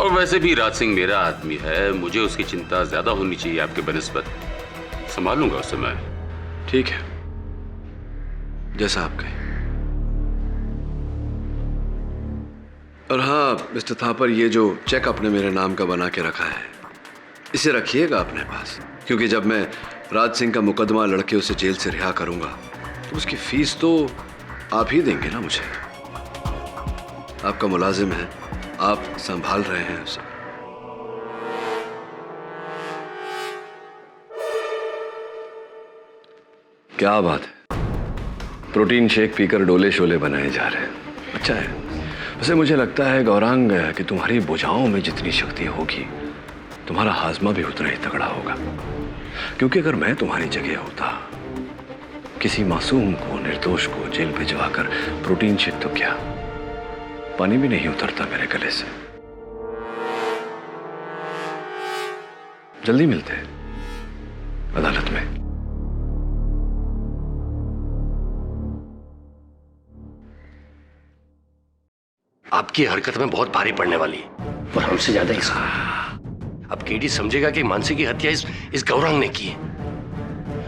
और वैसे भी राज सिंह मेरा आदमी है, मुझे उसकी चिंता ज्यादा होनी चाहिए आपके बनिस्बत। संभालूंगा उसे मैं। ठीक है, जैसा आप कहें। और हाँ मिस्टर थापर, ये जो चेक आपने मेरे नाम का बना के रखा है इसे रखिएगा अपने पास, क्योंकि जब मैं राज सिंह का मुकदमा लड़के उसे जेल से रिहा करूंगा तो उसकी फीस तो आप ही देंगे ना मुझे। आपका मुलाजिम है, आप संभाल रहे हैं उसे। क्या बात है, प्रोटीन शेक पीकर डोले शोले बनाए जा रहे हैं, अच्छा है। वैसे मुझे लगता है गौरांग कि तुम्हारी भुजाओं में जितनी शक्ति होगी तुम्हारा हाजमा भी उतना ही तगड़ा होगा, क्योंकि अगर मैं तुम्हारी जगह होता, किसी मासूम को, निर्दोष को जेल भिजवाकर प्रोटीन शेक तो क्या, पानी भी नहीं उतरता मेरे गले से। जल्दी मिलते हैं अदालत में। आपकी हरकत में बहुत भारी पड़ने वाली है और हमसे ज्यादा इसका। अब केडी समझेगा कि मानसी की हत्या इस गौरांग ने की है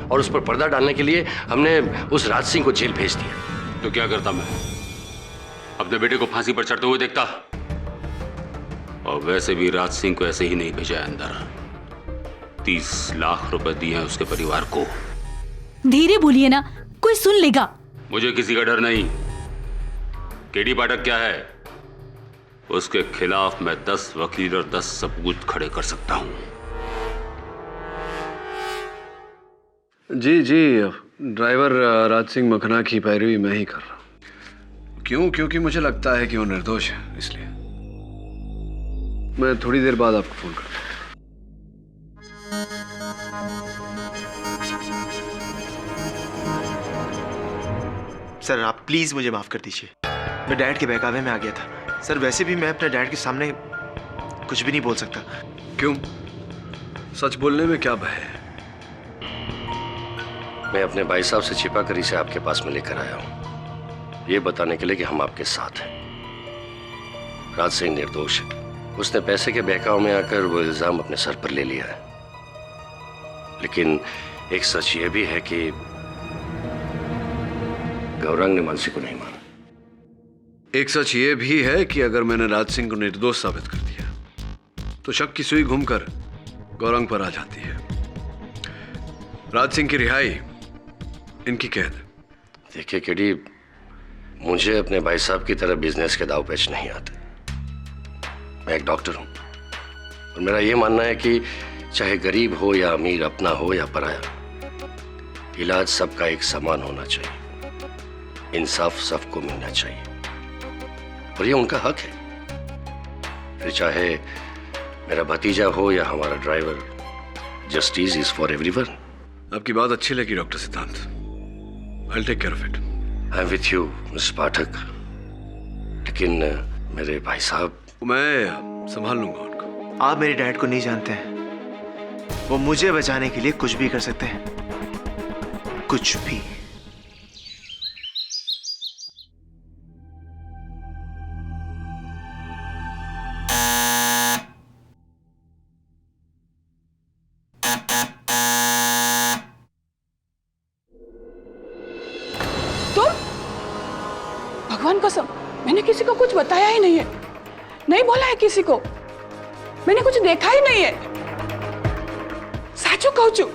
और उस पर पर्दा डालने के लिए हमने उस राज सिंह को जेल भेज दिया। तो क्या करता मैं? अपने बेटे को फांसी पर चढ़ते हुए देखता। और वैसे भी राज सिंह को ऐसे ही नहीं भेजा है अंदर, 30 लाख रुपए दिए हैं उसके परिवार को। धीरे बोलिए ना, कोई सुन लेगा। मुझे किसी का डर नहीं। केडी पाठक क्या है, उसके खिलाफ मैं 10 वकील और 10 सबूत खड़े कर सकता हूं। जी जी, ड्राइवर राज सिंह मखना की पैरवी मैं ही कर रहा हूं। क्यों? क्योंकि मुझे लगता है कि वो निर्दोष है, इसलिए। मैं थोड़ी देर बाद आपको फोन करता हूं। सर आप प्लीज मुझे माफ कर दीजिए, मैं डैड के बहकावे में आ गया था। सर वैसे भी मैं अपने डैड के सामने कुछ भी नहीं बोल सकता। क्यों? सच बोलने में क्या भय है? मैं अपने भाई साहब से छिपा कर इसे आपके पास में लेकर आया हूं, ये बताने के लिए कि हम आपके साथ हैं। राज सिंह निर्दोष है, उसने पैसे के बहकाव में आकर वो इल्जाम अपने सर पर ले लिया है। लेकिन एक सच ये भी है कि गौरांग ने मानसी को नहीं माना। एक सच ये भी है कि अगर मैंने राज सिंह को निर्दोष साबित कर दिया तो शक की सुई घूमकर गौरांग पर आ जाती है। राज सिंह की रिहाई, इनकी कैद। देखिए केडी, मुझे अपने भाई साहब की तरह बिजनेस के दाव पेच नहीं आते। मैं एक डॉक्टर हूं और मेरा यह मानना है कि चाहे गरीब हो या अमीर, अपना हो या पराया, इलाज सबका एक समान होना चाहिए, इंसाफ सबको मिलना चाहिए और ये उनका हक है। फिर चाहे मेरा भतीजा हो या हमारा driver, justice is for everyone. आपकी बात अच्छी लगी डॉक्टर सिद्धांत। I'll take care of it. I'm with you, mister Pathak. लेकिन मेरे भाई साहब, मैं संभाल लूंगा उनको। आप मेरे डैड को नहीं जानते हैं, वो मुझे बचाने के लिए कुछ भी कर सकते हैं, कुछ भी। भगवान कसम मैंने किसी को कुछ बताया ही नहीं है, नहीं बोला है किसी को, मैंने कुछ देखा ही नहीं है। साचू कहूं छू,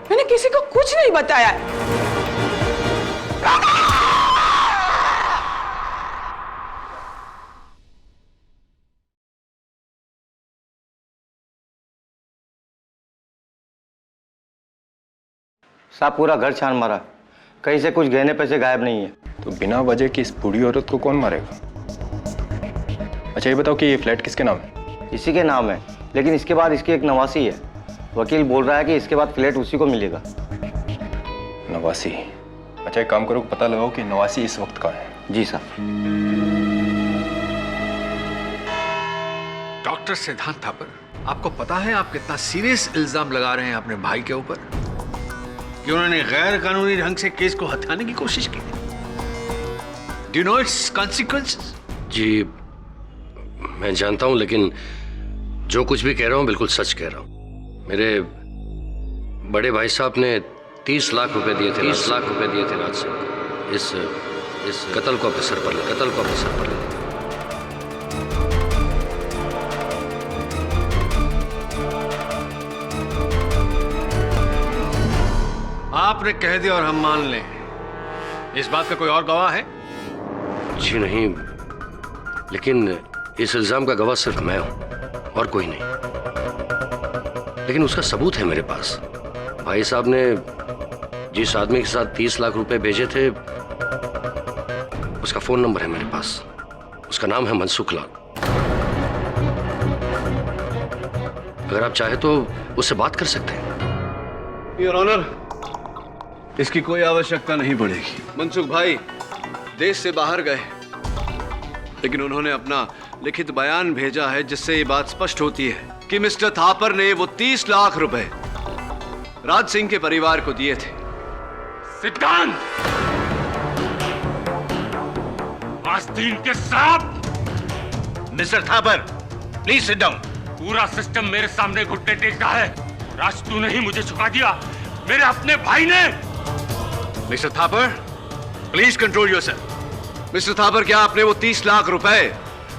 मैंने किसी को कुछ नहीं बताया है। साहब पूरा घर छान मारा, कहीं से कुछ गहने पैसे गायब नहीं है। तो बिना वजह की इस बूढ़ी औरत को कौन मारेगा? अच्छा ये बताओ कि ये फ्लैट किसके नाम है? इसी के नाम है, लेकिन इसके बाद इसकी एक नवासी है। वकील बोल रहा है कि इसके बाद फ्लैट उसी को मिलेगा। नवासी? अच्छा एक काम करो, पता लगाओ कि नवासी इस वक्त कहाँ है। जी साहब। डॉक्टर सिद्धांत थापर, आपको पता है आप कितना सीरियस इल्जाम लगा रहे हैं अपने भाई के ऊपर कि उन्होंने गैर कानूनी ढंग से केस को हटाने की कोशिश की। Do you know its consequences? जी मैं जानता हूं, लेकिन जो कुछ भी कह रहा हूं बिल्कुल सच कह रहा हूं। मेरे बड़े भाई साहब ने 30 लाख रुपए दिए थे, 30 लाख रुपए दिए थे राज सिंह को इस कत्ल को अपने सर पर ले। आपने कह दिया और हम मान लें, इस बात का कोई और गवाह है? जी नहीं, लेकिन इस इल्जाम का गवाह सिर्फ मैं हूं और कोई नहीं। लेकिन उसका सबूत है मेरे पास। भाई साहब ने जिस आदमी के साथ 30 लाख रुपए भेजे थे उसका फोन नंबर है मेरे पास। उसका नाम है मनसुख लाल। अगर आप चाहे तो उससे बात कर सकते हैं। योर ऑनर, इसकी कोई आवश्यकता नहीं पड़ेगी। मनसुख भाई देश से बाहर गए, लेकिन उन्होंने अपना लिखित बयान भेजा है जिससे ये बात स्पष्ट होती है कि मिस्टर थापर ने वो 30 लाख रुपए राज सिंह के परिवार को दिए थे। सिद्धांत, आस्तीन के सांप। Mister Thapar please sit down. पूरा सिस्टम मेरे सामने घुटने टेकता है। राज तूने ही मुझे झुका दिया, मेरे अपने भाई ने। Mister Thapar please control yourself. Mister Thapar, क्या आपने वो 30 लाख रुपए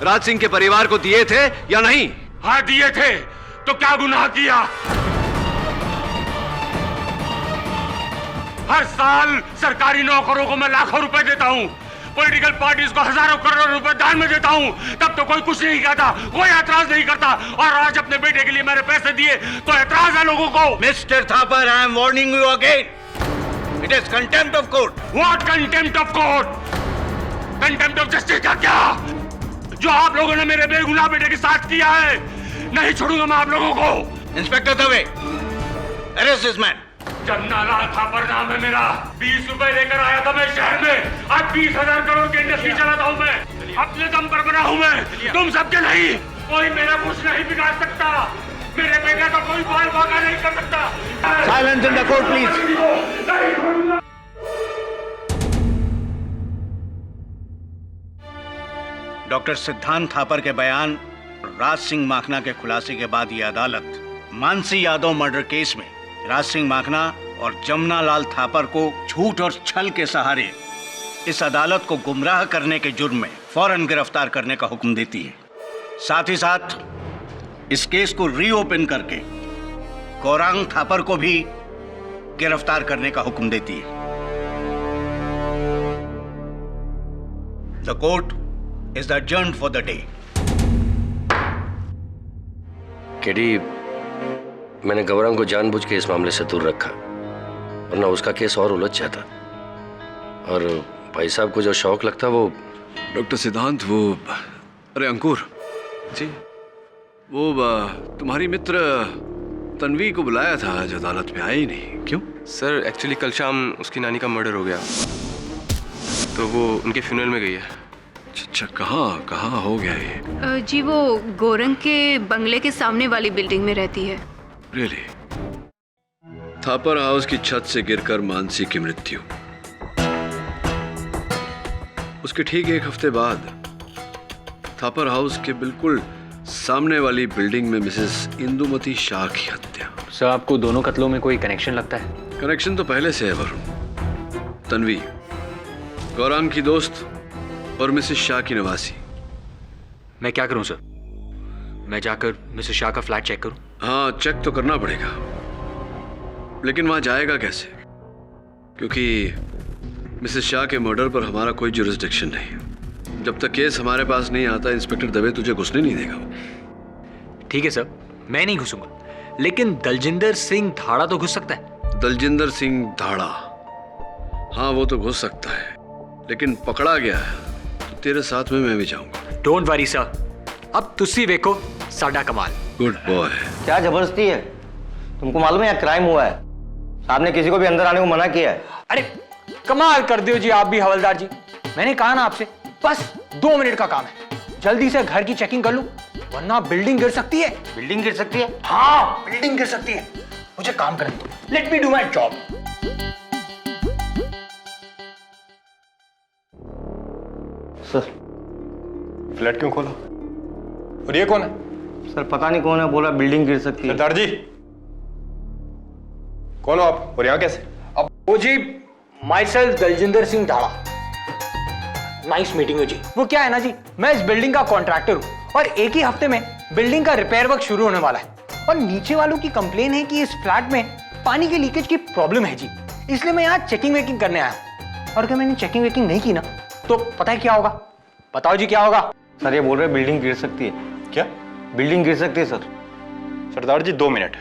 राज सिंह के परिवार को दिए थे या नहीं? हाँ दिए थे। तो क्या गुनाह किया? हर साल सरकारी नौकरों को मैं लाखों रुपए देता हूँ, पॉलिटिकल पार्टीज को हजारों करोड़ रुपए दान में देता हूँ, तब तो कोई कुछ नहीं कहता, कोई एतराज नहीं करता। और आज अपने बेटे के लिए मैंने पैसे दिए तो एतराज है लोगों को। Mister Thapar, I am warning you again, it is contempt of court. What contempt of court? Contempt of justice का क्या? जो आप लोगों ने मेरे बेगुनाह बेटे के साथ किया है, नहीं छोड़ूंगा मैं आप लोगों को। Inspector Dave, arrest this man. Jamna Lal Thapar नाम है मेरा। 20 रुपए लेकर आया था मैं शहर में, आज 20,000 करोड़ की इंडस्ट्री चलाता हूँ मैं। अपने दम पर बना हूँ मैं, तुम सबके नहीं। कोई मेरा कुछ नहीं बिगाड़ सकता, मेरे बेटे का कोई बाल बाका नहीं कर सकता। Silence in the court please. Doctor सिद्धांत थापर के बयान राज सिंह माखना के खुलासे के बाद ये अदालत मानसी यादव मर्डर केस में राज सिंह माखना और जमुना लाल थापर को झूठ और छल के सहारे इस अदालत को गुमराह करने के जुर्म में फौरन गिरफ्तार करने का हुक्म देती है। साथ ही साथ इस केस को रीओपन करके गौरांग थापर को भी गिरफ्तार करने का हुक्म देती है। The court is adjourned for the day. KD, मैंने गौरांग को जानबूझ के इस मामले से दूर रखा, वरना उसका केस और उलझ जाता। और भाई साहब को जो शौक लगता वो। डॉक्टर सिद्धांत, वो अरे अंकुर जी, वो तुम्हारी मित्र तन्वी को बुलाया था, आज अदालत में आई नहीं, क्यों? सर एक्चुअली कल शाम उसकी नानी का मर्डर हो गया, तो वो उनके फ्यूनरल में गई है। अच्छा, कहाँ हो गया ये? जी वो गोरंग के बंगले के सामने वाली बिल्डिंग में रहती है। रियली? थापर हाउस की छत से गिरकर मानसी की मृत्यु, उसके ठीक एक हफ्ते बाद थापर हाउस के बिल्कुल सामने वाली बिल्डिंग में मिसेस इंदुमती शाह की हत्या। सर आपको दोनों कत्लों में कोई कनेक्शन लगता है? कनेक्शन तो पहले से है वरुण। तन्वी गौरांग की दोस्त और मिसेस शाह की नवासी। मैं क्या करूं सर? मैं जाकर मिसेस शाह का फ्लैट चेक करूं? हाँ, चेक तो करना पड़ेगा, लेकिन वहां जाएगा कैसे? क्योंकि मिसेस शाह के मर्डर पर हमारा कोई जुरिस्डिक्शन नहीं। जब तक केस हमारे पास नहीं आता, इंस्पेक्टर दवे तुझे घुसने नहीं देगा। ठीक है सर, मैं नहीं घुसूंगा, लेकिन दलजिंदर सिंह धाड़ा तो घुस सकता है। दलजिंदर सिंह धाड़ा? हाँ, वो तो घुस सकता है, लेकिन पकड़ा गया है तो तेरे साथ में मैं भी जाऊंगा। डोंट वरी सर, अब तुसी देखो साडा कमाल। Good boy. क्या जबरदस्ती है? तुमको मालूम है यहाँ क्राइम हुआ है, साहब ने किसी को भी अंदर आने को मना किया है। अरे कमाल कर दियो जी आप भी हवलदार जी। मैंने कहा ना आपसे, बस 2 मिनट का काम है, जल्दी से घर की चेकिंग कर लूं, वरना बिल्डिंग गिर सकती है। बिल्डिंग गिर सकती है? हाँ, बिल्डिंग गिर सकती है। मुझे काम करने दो, late me do my job. Sir, flat क्यों खोला? और ये कौन है? सर पता नहीं कौन है, बोला बिल्डिंग गिर सकती है। सरदार जी, कौन हो आप और यहाँ कैसे? अब वो जी, myself Daljinder Singh Dhada. Nice meeting you जी। वो क्या है ना जी, मैं इस बिल्डिंग का कॉन्ट्रैक्टर हूँ और एक ही हफ्ते में बिल्डिंग का रिपेयर वर्क शुरू होने वाला है, और नीचे वालों की कंप्लेन है कि इस फ्लैट में पानी के लीकेज की प्रॉब्लम है जी, इसलिए मैं यहाँ चेकिंग वेकिंग करने आया। और अगर मैंने चेकिंग वेकिंग नहीं की ना, तो पता है क्या होगा? बताओ जी क्या होगा? सर ये बोल रहे बिल्डिंग गिर सकती है। क्या? बिल्डिंग गिर सकती है सर। सरदार जी 2 मिनट,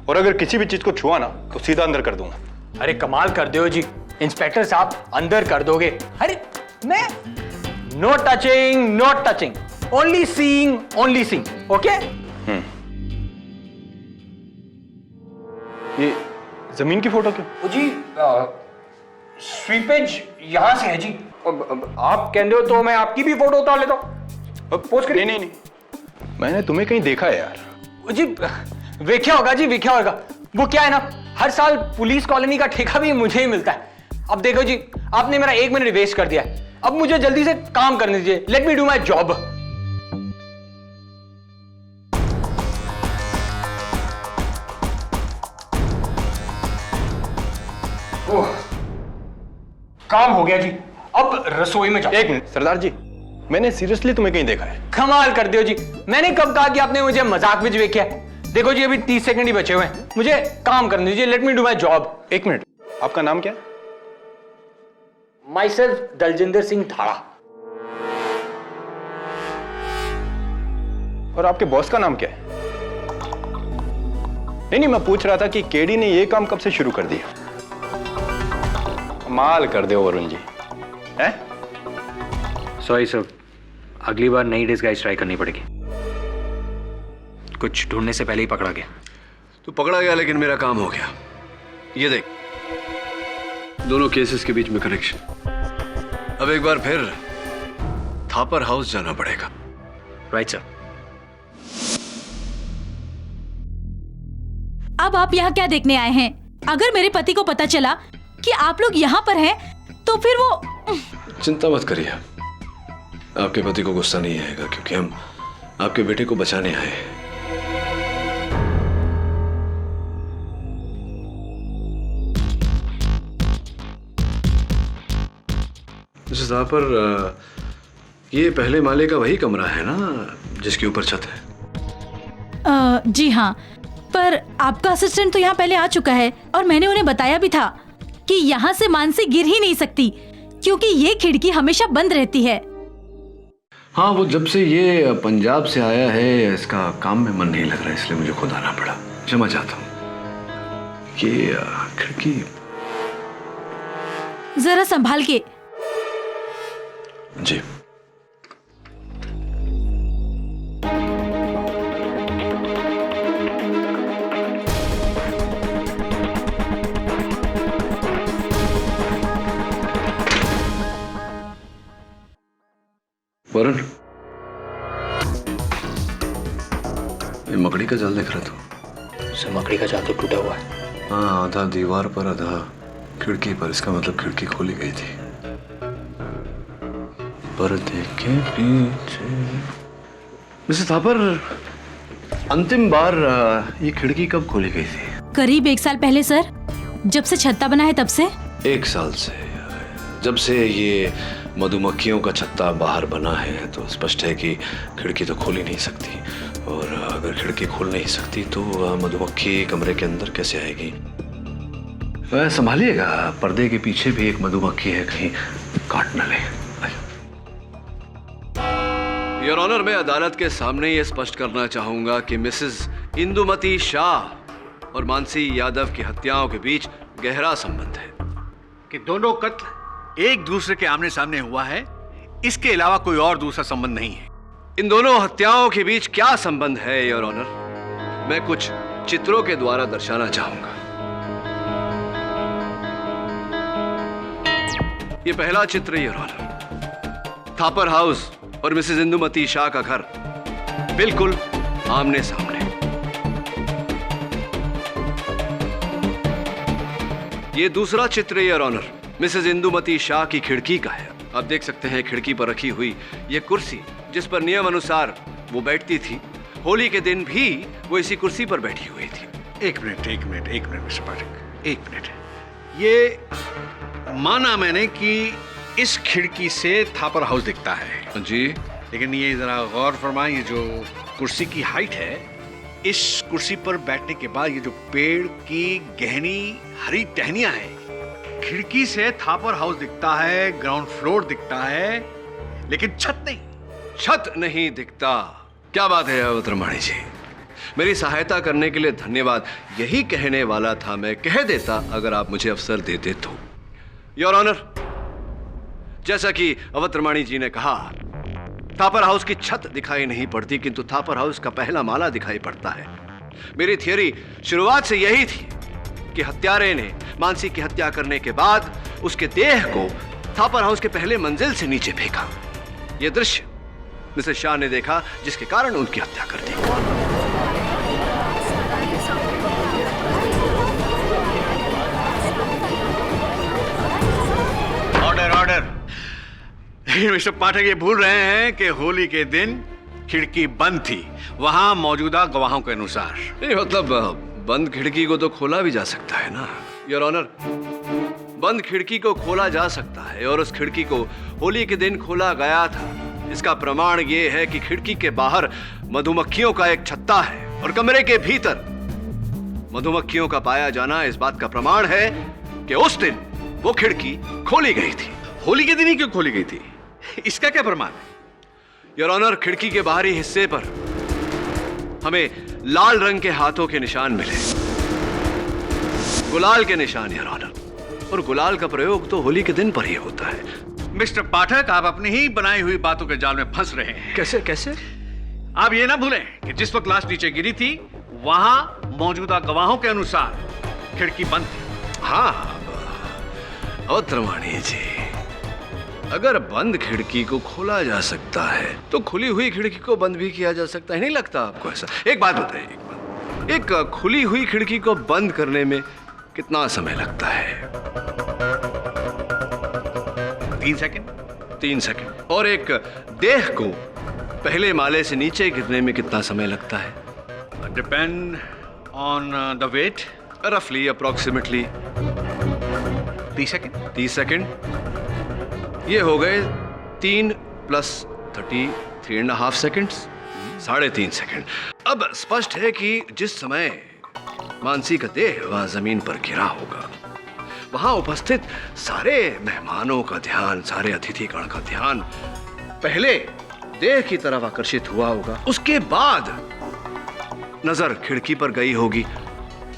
और अगर किसी भी चीज को छुआ ना तो सीधा अंदर कर दूंगा। अरे कमाल कर दो जी इंस्पेक्टर साहब, अंदर कर दोगे? अरे मैं no touching, no touching, only seeing, only seeing. Okay? ये जमीन की फोटो क्यों? जी स्वीपेज यहां से है जी। अब आप कहते हो तो मैं आपकी भी फोटो उतार लेता हूं। पोस्ट करिए। नहीं, मैंने तुम्हें कहीं देखा है यार। जी वेख्या होगा जी, वेख्या होगा। वो क्या है ना, हर साल पुलिस कॉलोनी का ठेका भी मुझे ही मिलता है। अब देखो जी, आपने मेरा 1 मिनट वेस्ट कर दिया है, अब मुझे जल्दी से काम करने दीजिए। Let me do my job. काम हो गया जी, अब रसोई में जाओ। 1 मिनट सरदार जी, मैंने सीरियसली तुम्हें कहीं देखा है। कमाल कर दियो जी, मैंने कब कहा कि आपने मुझे मजाक में देखा है? देखो जी, अभी 30 सेकंड ही बचे हुए हैं, मुझे काम करने दीजिए। Let me do my job. 1 minute, आपका नाम क्या है? Myself Daljinder Singh Dhada. और आपके बॉस का नाम क्या है? नहीं, मैं पूछ रहा था कि केडी ने ये काम कब से शुरू कर दिया? कमाल कर दो वरुण जी। हैं? सॉरी सर, अगली बार नई डिस्गाइज ट्राई करनी पड़ेगी। कुछ ढूंढने से पहले ही पकड़ा गया। तो पकड़ा गया, लेकिन मेरा काम हो गया। ये देख, दोनों केसेस के बीच में कनेक्शन। अब एक बार फिर थापर हाउस जाना पड़ेगा। Right sir. अब आप यहाँ क्या देखने आए हैं? अगर मेरे पति को पता चला कि आप लोग यहाँ पर हैं, तो फिर वो... चिंता मत करिए, आपके पति को गुस्सा नहीं आएगा, क्योंकि हम आपके बेटे को बचाने आए हैं। साहब पर ये पहले माले का वही कमरा है ना जिसके ऊपर छत है? जी हाँ, पर आपका असिस्टेंट तो यहाँ पहले आ चुका है, और मैंने उन्हें बताया भी था कि यहाँ से मानसी गिर ही नहीं सकती, क्योंकि ये खिड़की हमेशा बंद रहती है। हाँ, वो जब से ये पंजाब से आया है, इसका काम में मन नहीं लग रहा है, इसलिए मुझे खुद आना पड़ा। क्षमा चाहता हूँ। ये खिड़की जरा संभाल के। जी। वरुण, ये मकड़ी का जाल देख रहा था? सर मकड़ी का जाल तो टूटा हुआ है। हाँ, आधा दीवार पर आधा खिड़की पर। इसका मतलब खिड़की खोली गई थी। पर्दे के पीछे। मिसेस थापर, अंतिम बार ये खिड़की कब खोली गई थी? करीब 1 साल पहले सर, जब से छत्ता बना है तब से। 1 साल से? जब से ये मधुमक्खियों का छत्ता बाहर बना है तो स्पष्ट है कि खिड़की तो खोल ही नहीं सकती, और अगर खिड़की खोल नहीं सकती तो मधुमक्खी कमरे के अंदर कैसे आएगी? संभालिएगा, पर्दे के पीछे भी एक मधुमक्खी है, कहीं काट न ले। योर ऑनर, मैं अदालत के सामने ये स्पष्ट करना चाहूंगा कि मिसेस इंदुमती शाह और मानसी यादव की हत्याओं के बीच गहरा संबंध है। कि दोनों कत्ल एक दूसरे के आमने सामने हुआ है, इसके अलावा कोई और दूसरा संबंध नहीं है। इन दोनों हत्याओं के बीच क्या संबंध है योर ऑनर, मैं कुछ चित्रों के द्वारा दर्शाना चाहूंगा। ये पहला चित्र योर ऑनर, थापर हाउस और मिसेस इंदुमती शाह का घर बिल्कुल आमने सामने। ये दूसरा चित्र your honour, Mrs Indumati Shah की खिड़की का है। आप देख सकते हैं खिड़की पर रखी हुई ये कुर्सी, जिस पर नियम अनुसार वो बैठती थी। होली के दिन भी वो इसी कुर्सी पर बैठी हुई थी। एक मिनट मिस्टर पाठक, एक मिनट। ये माना मैंने कि इस खिड़की से थापर हाउस दिखता है जी, लेकिन ये जरा गौर फरमाएं, ये जो कुर्सी की हाइट है, इस कुर्सी पर बैठने के बाद ये जो पेड़ की गहनी हरी टहनियां हैं, खिड़की से थापर हाउस दिखता है, ग्राउंड फ्लोर दिखता है, लेकिन छत नहीं दिखता। क्या बात है अवध रमाणी जी, मेरी सहायता करने के लिए धन्यवाद। यही कहने वाला था मैं, कह देता अगर आप मुझे अवसर देते तो। योर ऑनर, जैसा कि अवध रमाणी जी ने कहा, थापर हाउस की छत दिखाई नहीं पड़ती, किंतु थापर हाउस का पहला माला दिखाई पड़ता है। मेरी थियरी शुरुआत से यही थी कि हत्यारे ने मानसी की हत्या करने के बाद उसके देह को थापर हाउस के पहले मंजिल से नीचे फेंका। यह दृश्य मिसेस शाह ने देखा, जिसके कारण उनकी हत्या कर दी। ऑर्डर। मिस्टर पाठक ये भूल रहे हैं कि होली के दिन खिड़की बंद थी, वहां मौजूदा गवाहों के अनुसार। नहीं, मतलब बंद खिड़की को तो खोला भी जा सकता है ना योर ऑनर। बंद खिड़की को खोला जा सकता है, और उस खिड़की को होली के दिन खोला गया था। इसका प्रमाण ये है कि खिड़की के बाहर मधुमक्खियों का एक छत्ता है, और कमरे के भीतर मधुमक्खियों का पाया जाना इस बात का प्रमाण है कि उस दिन वो खिड़की खोली गई थी। होली के दिन ही क्यों खोली गई थी, इसका क्या प्रमाण है? योर ऑनर, खिड़की के बाहरी हिस्से पर हमें लाल रंग के हाथों के निशान मिले, गुलाल के निशान योर ऑनर, और गुलाल का प्रयोग तो होली के दिन पर ही होता है। मिस्टर पाठक, आप अपनी ही बनाई हुई बातों के जाल में फंस रहे हैं। कैसे? आप ये ना भूलें कि जिस वक्त लाश नीचे गिरी थी, वहां मौजूदा गवाहों के अनुसार खिड़की बंद थी। हाँ अवध रमाणी जी, अगर बंद खिड़की को खोला जा सकता है तो खुली हुई खिड़की को बंद भी किया जा सकता है, नहीं लगता आपको ऐसा? एक बात बताइए, एक खुली हुई खिड़की को बंद करने में कितना समय लगता है? 3 सेकंड। 3 सेकंड। और एक देह को पहले माले से नीचे गिरने में कितना समय लगता है? Depend on the weight. रफली अप्रोक्सीमेटली 30 सेकंड। 30 सेकंड। ये हो गए 3 + 30, 3.5 सेकंड्स, 3.5 सेकंड। अब स्पष्ट है कि जिस समय मानसी का देह वहां जमीन पर गिरा होगा, वहां उपस्थित सारे मेहमानों का ध्यान, सारे अतिथिगण का ध्यान पहले देह की तरफ आकर्षित हुआ होगा, उसके बाद नजर खिड़की पर गई होगी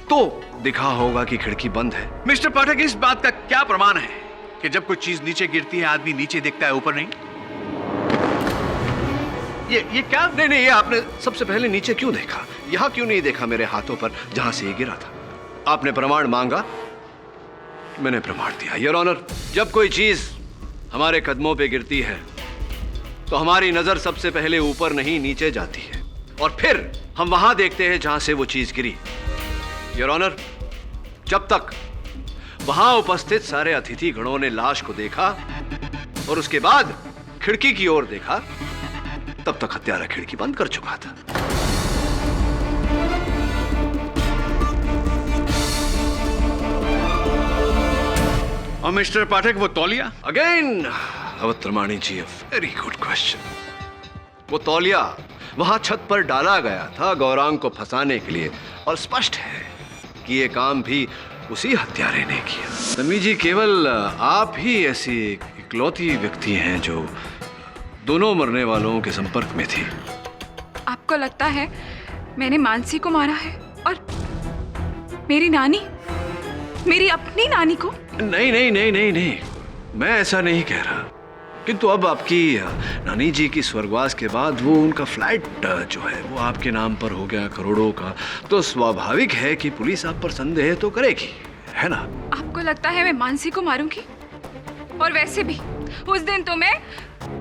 तो दिखा होगा कि खिड़की बंद है। मिस्टर पाठक, इस बात का क्या प्रमाण है कि जब कोई चीज नीचे गिरती है आदमी नीचे देखता है, ऊपर नहीं? ये क्या? नहीं, ये आपने सबसे पहले नीचे क्यों देखा? यहां क्यों नहीं देखा मेरे हाथों पर जहां से ये गिरा था? आपने प्रमाण मांगा, मैंने प्रमाण दिया। योर ऑनर, जब कोई चीज हमारे कदमों पे गिरती है तो हमारी नजर सबसे पहले ऊपर नहीं नीचे जाती है, और फिर हम वहां देखते हैं जहां से वो चीज गिरी। योर ऑनर, जब तक वहां उपस्थित सारे अतिथि गणों ने लाश को देखा और उसके बाद खिड़की की ओर देखा, तब तक हत्यारा खिड़की बंद कर चुका था। और मिस्टर पाठक, वो तौलिया? अगेन अवतरमाणी जी, वेरी गुड क्वेश्चन। वो तौलिया वहां छत पर डाला गया था गौरांग को फंसाने के लिए, और स्पष्ट है कि ये काम भी उसी हत्यारे ने किया। तन्वी जी, केवल आप ही ऐसी इकलौती व्यक्ति हैं जो दोनों मरने वालों के संपर्क में थी। आपको लगता है मैंने मानसी को मारा है और मेरी नानी, मेरी अपनी नानी को? नहीं नहीं नहीं नहीं नहीं, मैं ऐसा नहीं कह रहा, किंतु अब आपकी नानी जी की स्वर्गवास के बाद वो उनका फ्लैट जो है वो आपके नाम पर हो गया करोड़ों का, तो स्वाभाविक है कि पुलिस आप पर संदेह तो करेगी, है ना? आपको लगता है मैं मानसी को मारूंगी? और वैसे भी उस दिन तो मैं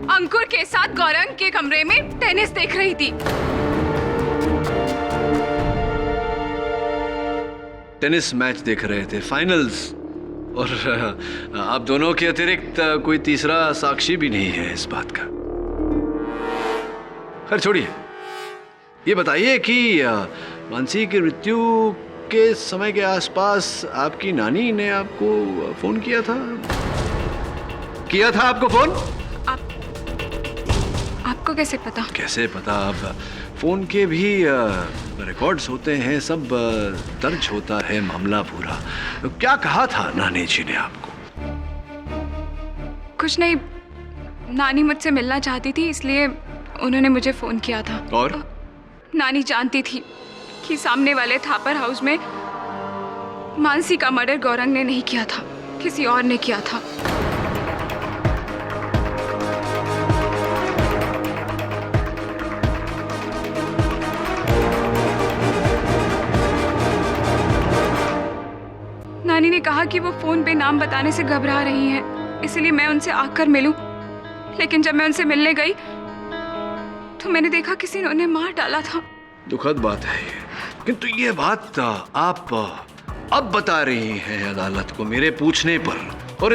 अंकुर के साथ गौरंग के कमरे में टेनिस देख रही थी। टेनिस मैच देख रहे थे, फाइनल्स, और आप दोनों के अतिरिक्त कोई तीसरा साक्षी भी नहीं है इस बात का। खैर छोड़िए, ये बताइए कि मानसी की मृत्यु के समय के आसपास आपकी नानी ने आपको फोन किया था? आपको फोन? आपको कैसे पता? कैसे पता? अब फोन के भी रिकॉर्ड्स होते हैं, सब दर्ज होता है मामला पूरा। तो क्या कहा था नानी जी ने आपको? कुछ नहीं, नानी मुझसे मिलना चाहती थी, इसलिए उन्होंने मुझे फोन किया था। और नानी जानती थी कि सामने वाले थापर हाउस में मानसी का मर्डर गौरंग ने नहीं किया था, किसी और ने किया था। नानी ने कहा कि वो फोन पे नाम बताने से घबरा रही हैं, इसलिए मैं उनसे आकर मिलूं। लेकिन जब मैं उनसे मिलने गई तो मैंने देखा किसी ने उन्हें मार डाला था। दुखद बात है ये, किंतु ये बात आप अब बता रही हैं अदालत को मेरे पूछने पर, और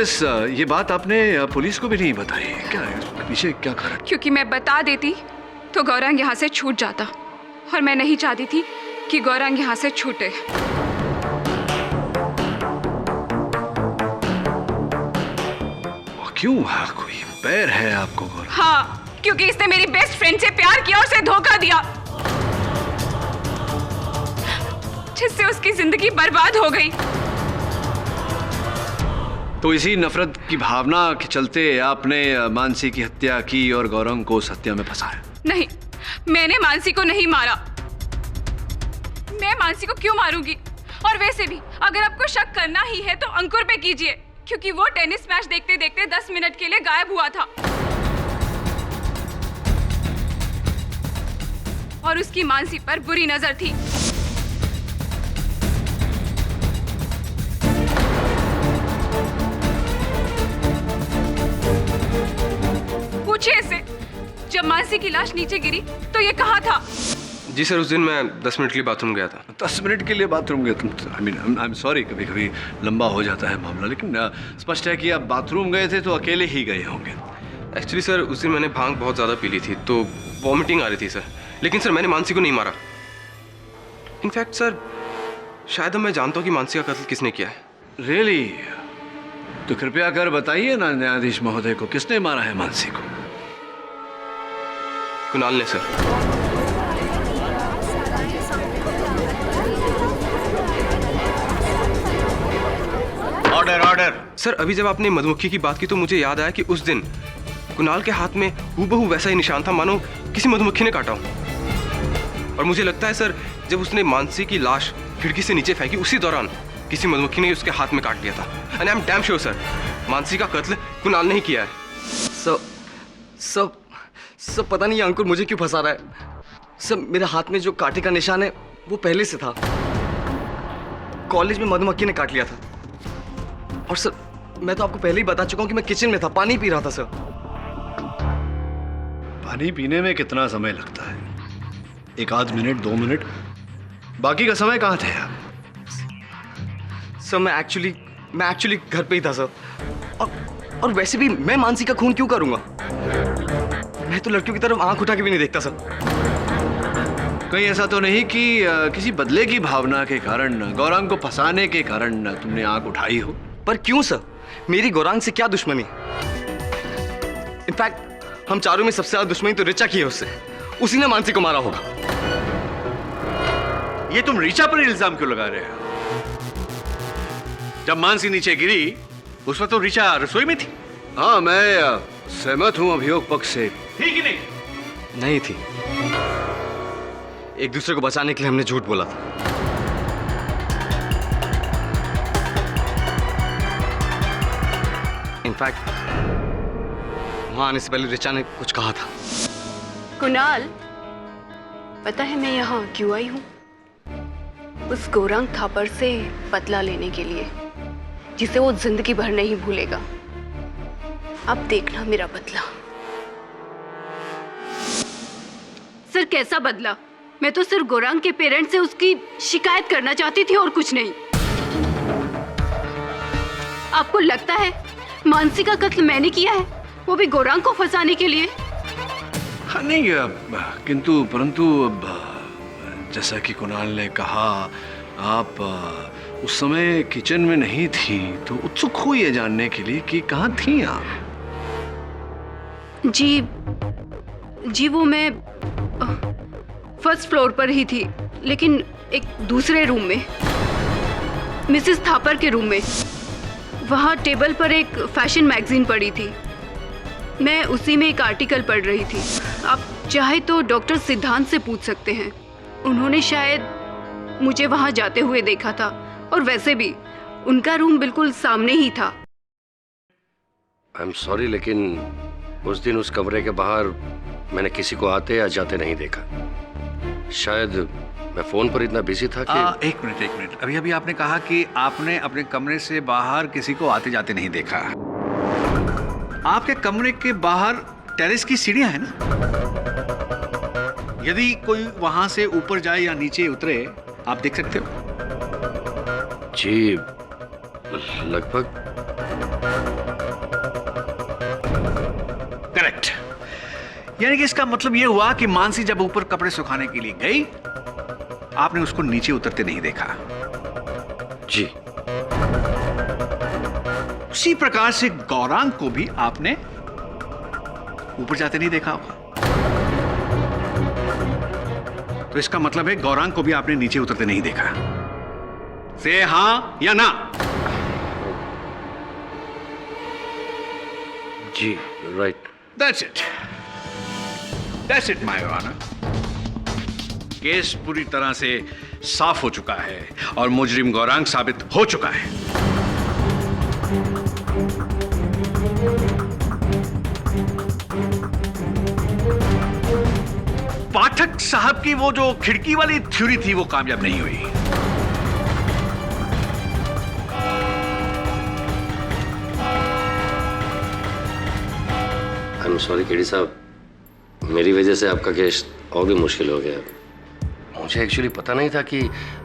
ये बात आपने पुलिस को भी नहीं बताई। क्या इसके पीछे क्या कारण? क्योंकि मैं बता देती तो गौरंग यहाँ से छूट जाता, और मैं नहीं चाहती थी कि गौरंग यहाँ से छूटे। क्यों? कोई पैर है आपको गौरंग? हाँ, क्योंकि इसने मेरी बेस्ट फ्रेंड से प्यार किया और उसे धोखा दिया, जिससे उसकी जिंदगी बर्बाद हो गई। तो इसी नफरत की भावना के चलते आपने मानसी की हत्या की और गौरंग को उस हत्या में फंसाया? नहीं, मैंने मानसी को नहीं मारा। मैं मानसी को क्यों मारूंगी? और वैसे भी अगर आपको शक करना ही है तो अंकुर पे कीजिए, क्योंकि वो टेनिस मैच देखते देखते 10 मिनट के लिए गायब हुआ था, और उसकी मानसी पर बुरी नजर थी। पूछिए इससे, जब मानसी की लाश नीचे गिरी तो ये कहा था? जी सर, उस दिन मैं 10 मिनट के लिए बाथरूम गया था। 10 मिनट के लिए बाथरूम गए तुम? आई एम सॉरी, कभी कभी लंबा हो जाता है मामला, लेकिन स्पष्ट है कि आप बाथरूम गए थे तो अकेले ही गए होंगे। एक्चुअली सर, उस दिन मैंने भांग बहुत ज़्यादा पी ली थी, तो वॉमिटिंग आ रही थी सर। लेकिन सर, मैंने मानसी को नहीं मारा। इनफैक्ट सर, शायद मैं जानता हूँ कि मानसी का कत्ल किसने किया है। रियली? तो कृपया कर बताइए ना न्यायाधीश महोदय को, किसने मारा है मानसी को? कुणाल ने सर। Order order. सर, अभी जब आपने मधुमक्खी की बात की तो मुझे याद आया कि उस दिन कुणाल के हाथ में हूबहू वैसा ही निशान था, मानो किसी मधुमक्खी ने काटा हो। और मुझे लगता है सर, जब उसने मानसी की लाश खिड़की से नीचे फेंकी, उसी दौरान किसी मधुमक्खी ने उसके हाथ में काट लिया था। And I am damn sure sir, Mansi का कत्ल कुणाल ने ही किया है। सब पता नहीं ये अंकुर मुझे क्यों फंसा रहा है। सब मेरे हाथ में जो कांटे का निशान है वो पहले से था, कॉलेज में मधुमक्खी ने काट लिया था। और सर, मैं तो आपको पहले ही बता चुका हूँ कि मैं किचन में था, पानी पी रहा था सर। पानी पीने में कितना समय लगता है? 1 मिनट 2 मिनट? बाकी का समय कहाँ थे आप? सर, मैं एक्चुअली घर पे ही था सर। और वैसे भी मैं मानसी का खून क्यों करूंगा? मैं तो लड़कियों की तरफ आंख उठा के भी नहीं देखता सर। कहीं ऐसा तो नहीं कि किसी बदले की भावना के कारण, गौरांग को फंसाने के कारण तुमने आंख उठाई हो? पर क्यों सर? मेरी गौरांग से क्या दुश्मनी? इनफैक्ट हम चारों में सबसे ज्यादा दुश्मनी तो रिचा की है उससे। उसी ने मानसी को मारा होगा। ये तुम रिचा पर इल्जाम क्यों लगा रहे हो? जब मानसी नीचे गिरी उस वक्त तो रिचा रसोई में थी। हाँ, मैं सहमत हूं अभियोग पक्ष से। ठीक ही नहीं? नहीं थी। एक दूसरे को बचाने के लिए हमने झूठ बोला था। इनफैक्ट वहां आने से पहले रिचा ने कुछ कहा था। कुणाल, पता है मैं यहाँ क्यों आई हूँ? उस गौरांग थापर से बदला लेने के लिए, जिसे वो जिंदगी भर नहीं भूलेगा। अब देखना मेरा बदला। सर, कैसा बदला? मैं तो सिर्फ गौरांग के पेरेंट्स से उसकी शिकायत करना चाहती थी और कुछ नहीं। आपको लगता है मानसी का कत्ल मैंने किया है, वो भी गौरांग को फंसाने के लिए? हाँ नहीं, किंतु परंतु जैसा कि कुणाल ने कहा, आप उस समय किचन में नहीं थी, तो उत्सुक हो ये जानने के लिए कि कहाँ थी आप। जी वो मैं फर्स्ट फ्लोर पर ही थी, लेकिन एक दूसरे रूम में, मिसेस थापर के रूम में। वहाँ टेबल पर एक फैशन मैगजीन पड़ी थी। मैं उसी में एक आर्टिकल पढ़ रही थी। आप चाहे तो डॉक्टर सिद्धांत से पूछ सकते हैं, उन्होंने शायद मुझे वहाँ जाते हुए देखा था। और वैसे भी उनका रूम बिल्कुल सामने ही था। आई एम सॉरी, लेकिन उस दिन उस कमरे के बाहर मैंने किसी को आते या जाते नहीं देखा। शायद मैं फोन पर इतना बिजी था कि एक मिनट। अभी अभी आपने कहा कि आपने अपने कमरे से बाहर किसी को आते जाते नहीं देखा। आपके कमरे के बाहर टेरेस की सीढ़ियां हैं ना? यदि कोई वहां से ऊपर जाए या नीचे उतरे, आप देख सकते हो? जी, लगभग। करेक्ट। यानी कि इसका मतलब यह हुआ कि मानसी जब ऊपर कपड़े सुखाने के लिए गई, आपने उसको नीचे उतरते नहीं देखा। जी। उसी प्रकार से गौरांग को भी आपने ऊपर जाते नहीं देखा होगा। तो इसका मतलब है गौरांग को भी आपने नीचे उतरते नहीं देखा। से हाँ या ना? जी, right. That's it, my honor. Case पूरी तरह से साफ हो चुका है और मुजरिम गौरांग साबित हो चुका है। पाठक साहब की वो जो खिड़की वाली थ्योरी थी, वो कामयाब नहीं हुई। आई एम सॉरी केडी साहब, मेरी वजह से आपका केस और भी मुश्किल हो गया। मुझे एक्चुअली पता नहीं था कि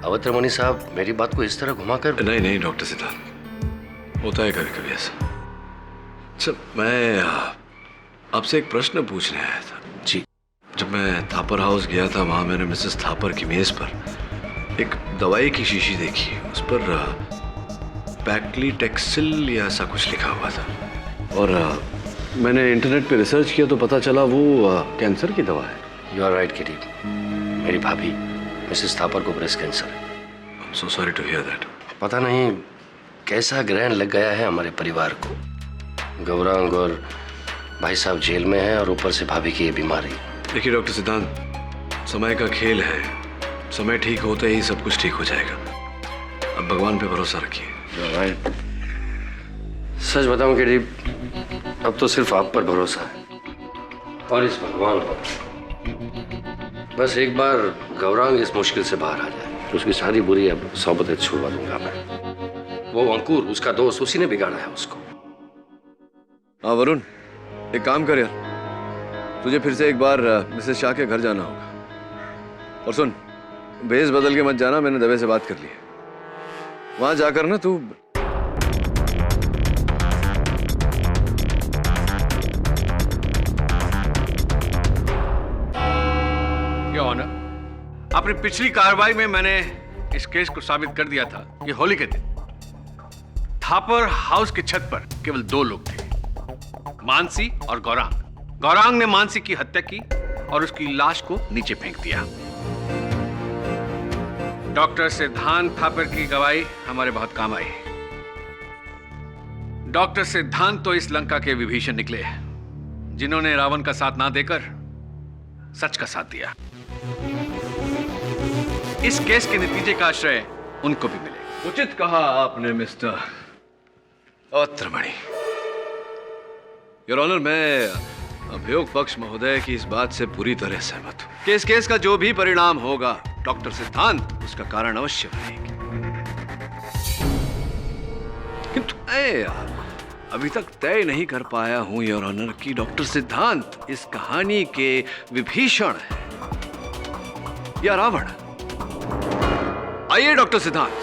अवध रमनी साहब मेरी बात को इस तरह घुमाकर। नहीं डॉक्टर सिद्धार्थ, होता है कभी कभी ऐसा। अच्छा, मैं आपसे एक प्रश्न पूछने आया था। जी। जब मैं थापर हाउस गया था, वहां मैंने मिसेस थापर की मेज पर एक दवाई की शीशी देखी। उस पर पैक्लीटेक्सिल या ऐसा कुछ लिखा हुआ था, और मैंने इंटरनेट पे रिसर्च किया तो पता चला वो कैंसर की दवा है। यू आर राइट किडी, मेरी भाभी मिसेस थापर को ब्रेस्ट कैंसर है। I am so sorry to hear that. पता नहीं कैसा ग्रहण लग गया है हमारे परिवार को। गौरांग और भाई साहब जेल में हैं और ऊपर से भाभी की ये बीमारी। देखिए डॉक्टर सिद्धांत, समय का खेल है। समय ठीक होते ही सब कुछ ठीक हो जाएगा। अब भगवान पे भरोसा रखिए। राइट। सच बताऊं किडी, अब तो सिर्फ आप पर भरोसा है और इस भगवान पर। बस एक बार गौरांग इस मुश्किल से बाहर आ जाए तो उसकी सारी बुरी अब सोबतें छुड़वा दूंगा मैं। वो अंकुर, उसका दोस्त, उसी ने बिगाड़ा है उसको। हाँ वरुण, एक काम कर यार, तुझे फिर से एक बार मिसेस शाह के घर जाना होगा। और सुन, भेस बदल के मत जाना, मैंने दवे से बात कर ली है। वहां जाकर ना तू अपनी पिछली कार्रवाई में मैंने इस केस को साबित कर दिया था कि होली के दिन थापर हाउस की छत पर केवल 2 लोग थे, मानसी और गौरांग। गौरांग ने मानसी की हत्या की और उसकी लाश को नीचे फेंक दिया। डॉक्टर सिद्धांत थापर की गवाही हमारे बहुत काम आई। डॉक्टर सिद्धांत तो इस लंका के विभीषण निकले, जिन्होंने रावण का साथ ना देकर सच का साथ दिया। इस केस के नतीजे का आश्रय उनको भी मिले। उचित कहा आपने मिस्टर अवत्रमणि। योर ऑनर, मैं अभियोग पक्ष महोदय की इस बात से पूरी तरह सहमत हूं कि इस केस का जो भी परिणाम होगा, डॉक्टर सिद्धांत उसका कारण अवश्य बनेंगे। किंतु मैं अभी तक तय नहीं कर पाया हूं योर ऑनर कि डॉक्टर सिद्धांत इस कहानी के विभीषण है या रावण। आइए डॉक्टर सिद्धांत,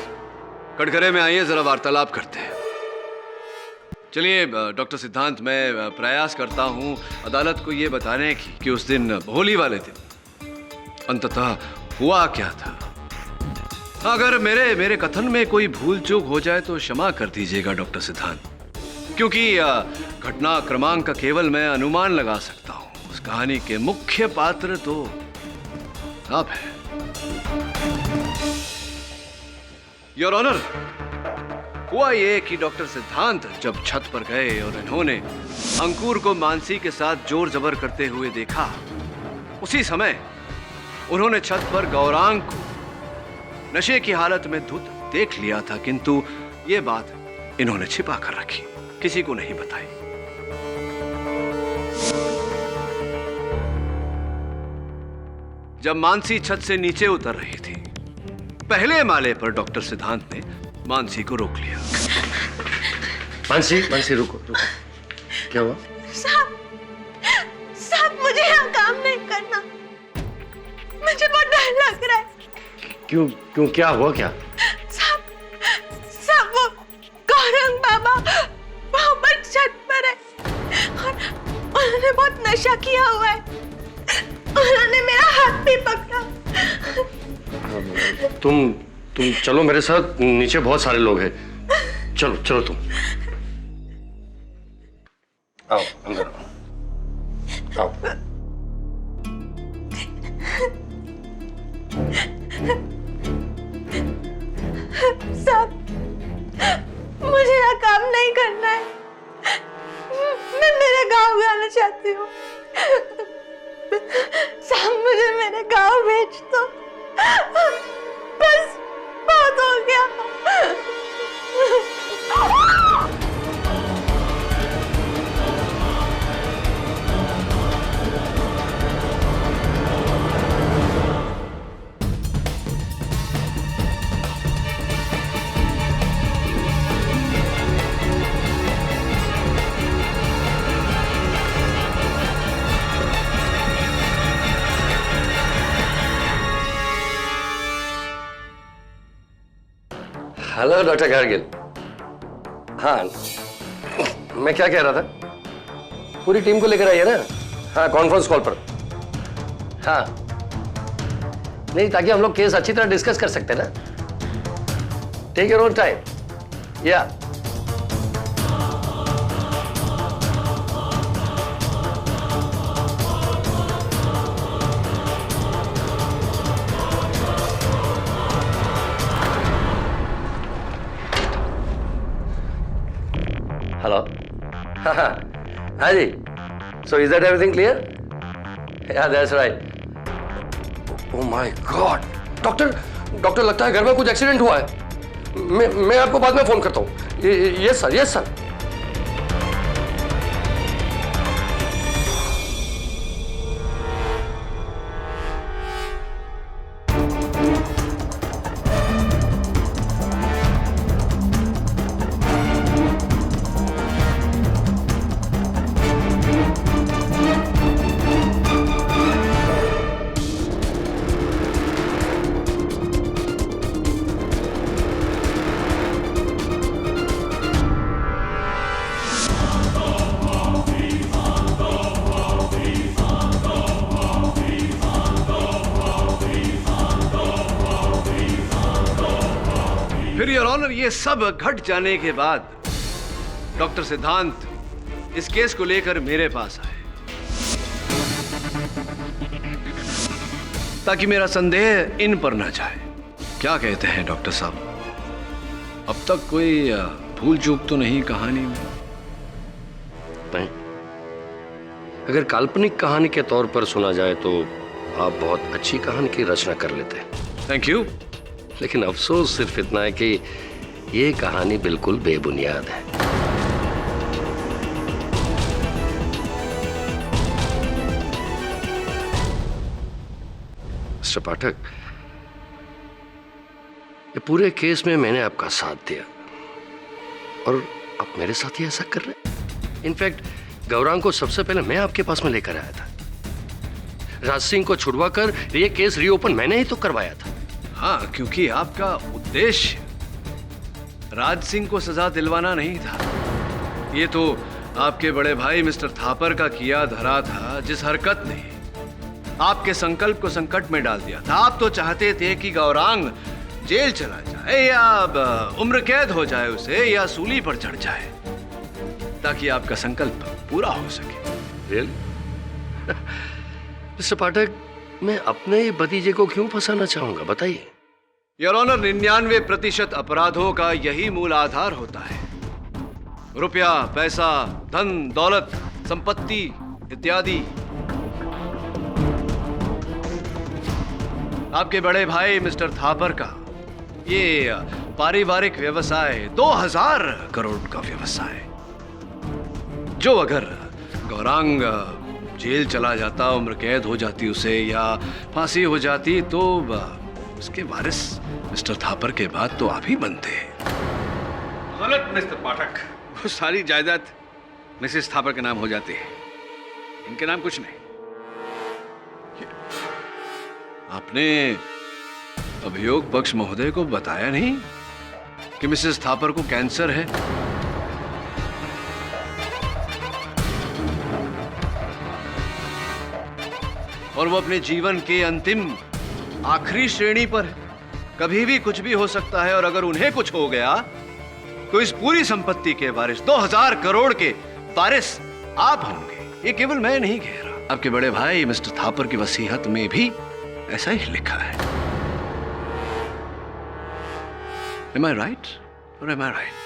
कटघरे में आइए, जरा वार्तालाप करते हैं। चलिए डॉक्टर सिद्धांत, मैं प्रयास करता हूं अदालत को यह बताने की कि उस दिन होली वाले दिन अंततः हुआ क्या था। अगर मेरे कथन में कोई भूल चूक हो जाए तो क्षमा कर दीजिएगा डॉक्टर सिद्धांत, क्योंकि घटना क्रमांक का केवल मैं अनुमान लगा सकता हूं। उस कहानी के मुख्य पात्र तो आप हैं। योर ऑनर, हुआ ये कि डॉक्टर सिद्धांत जब छत पर गए और इन्होंने अंकुर को मानसी के साथ जोर जबर करते हुए देखा, उसी समय उन्होंने छत पर गौरांग को नशे की हालत में धुत देख लिया था, किंतु यह बात इन्होंने छिपा कर रखी, किसी को नहीं बताई। जब मानसी छत से नीचे उतर रही थी, पहले माले पर डॉक्टर सिद्धांत ने मानसी को रोक लिया। मानसी रुको। क्या हुआ? साहब मुझे यहाँ काम नहीं करना, मुझे बहुत डर लग रहा है। क्यों क्या हुआ? क्या साहब वो गौरंग बाबा वहाँ ऊपर छत पर है और उन्होंने बहुत नशा किया हुआ है। उन्होंने मेरा हाथ भी पकड़ा। तुम चलो मेरे साथ, नीचे बहुत सारे लोग हैं। चलो तुम आओ अंदर आओ। साहब मुझे यहाँ काम नहीं करना है, मैं मेरे गांव जाना चाहती हूँ। साहब मुझे मेरे गांव भेज दो, बस बहुत हो गया। Hello doctor gargle. हाँ, मैं क्या कह रहा था, पूरी टीम को लेकर आइए ना। हाँ, कॉन्फ्रेंस कॉल पर। हाँ नहीं, ताकि हम लोग केस अच्छी तरह डिस्कस कर सकते हैं ना। Take your own time. या हेलो। हाँ जी, so is that everything clear? Yeah, that's right. Oh my God, doctor लगता है घर में कुछ एक्सीडेंट हुआ है। मैं आपको बाद में फोन करता हूँ। Yes sir. फिर योर ऑनर, ये सब घट जाने के बाद डॉक्टर सिद्धांत इस केस को लेकर मेरे पास आए ताकि मेरा संदेह इन पर ना जाए। क्या कहते हैं डॉक्टर साहब? अब तक कोई भूल चूक तो नहीं कहानी में? नहीं, अगर काल्पनिक कहानी के तौर पर सुना जाए तो आप बहुत अच्छी कहानी की रचना कर लेते हैं। Thank you. लेकिन अफसोस सिर्फ इतना है कि ये कहानी बिल्कुल बेबुनियाद है। मिस्टर पाठक, ये पूरे केस में मैंने आपका साथ दिया और आप मेरे साथ ही ऐसा कर रहे हैं। इनफैक्ट गौरांग को सबसे पहले मैं आपके पास में लेकर आया था। राज सिंह को छुड़वाकर ये केस रीओपन मैंने ही तो करवाया था। हाँ, क्योंकि आपका उद्देश्य राज सिंह को सजा दिलवाना नहीं था। ये तो आपके बड़े भाई मिस्टर थापर का किया धरा था, जिस हरकत ने आपके संकल्प को संकट में डाल दिया था। आप तो चाहते थे कि गौरांग जेल चला जाए या उम्र कैद हो जाए उसे, या सूली पर चढ़ जाए, ताकि आपका संकल्प पूरा हो सके। मिस्टर पाठक, मैं अपने ही भतीजे को क्यों फंसाना चाहूंगा, बताइए। योर ऑनर, 99% अपराधों का यही मूल आधार होता है। रुपया, पैसा, धन, दौलत, संपत्ति इत्यादि। आपके बड़े भाई मिस्टर थापर का ये पारिवारिक व्यवसाय 2000 करोड़ का व्यवसाय, जो अगर गौरांग जेल चला जाता, उम्र कैद हो जाती उसे, या फांसी हो जाती, तो उसके वारिस मिस्टर थापर के बाद तो आप ही बनते। गलत मिस्टर पाठक, वो सारी जायदाद मिसेस थापर के नाम हो जाती है, इनके नाम कुछ नहीं। आपने अभियोग पक्ष महोदय को बताया नहीं कि मिसेस थापर को कैंसर है? और वो अपने जीवन के अंतिम आखिरी श्रेणी पर है। कभी भी कुछ भी हो सकता है, और अगर उन्हें कुछ हो गया तो इस पूरी संपत्ति के वारिस, 2000 करोड़ के वारिस आप होंगे। ये केवल मैं नहीं कह रहा, आपके बड़े भाई मिस्टर थापर की वसीयत में भी ऐसा ही लिखा है। Am I right? Or am I right?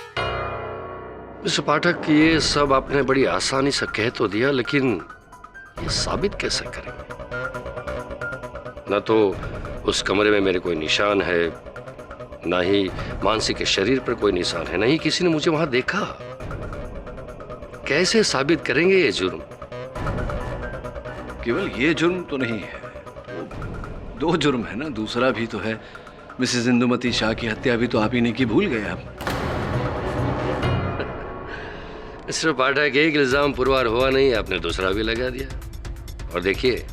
Mister Pathak, ये सब आपने बड़ी आसानी से कह तो दिया, लेकिन ये साबित कैसे करेंगे? न तो उस कमरे में मेरे कोई निशान है, ना ही मानसी के शरीर पर कोई निशान है, नहीं किसी ने मुझे वहां देखा। कैसे साबित करेंगे ये जुर्म? केवल ये जुर्म तो नहीं है, दो जुर्म है ना, दूसरा भी तो है। मिसेस इंदुमती शाह की हत्या भी तो आप ही ने की, भूल गए आप। मिस्टर पाठक, एक इल्जाम पुरवार हुआ नहीं, आपने दूसरा भी लगा दिया। और देखिए,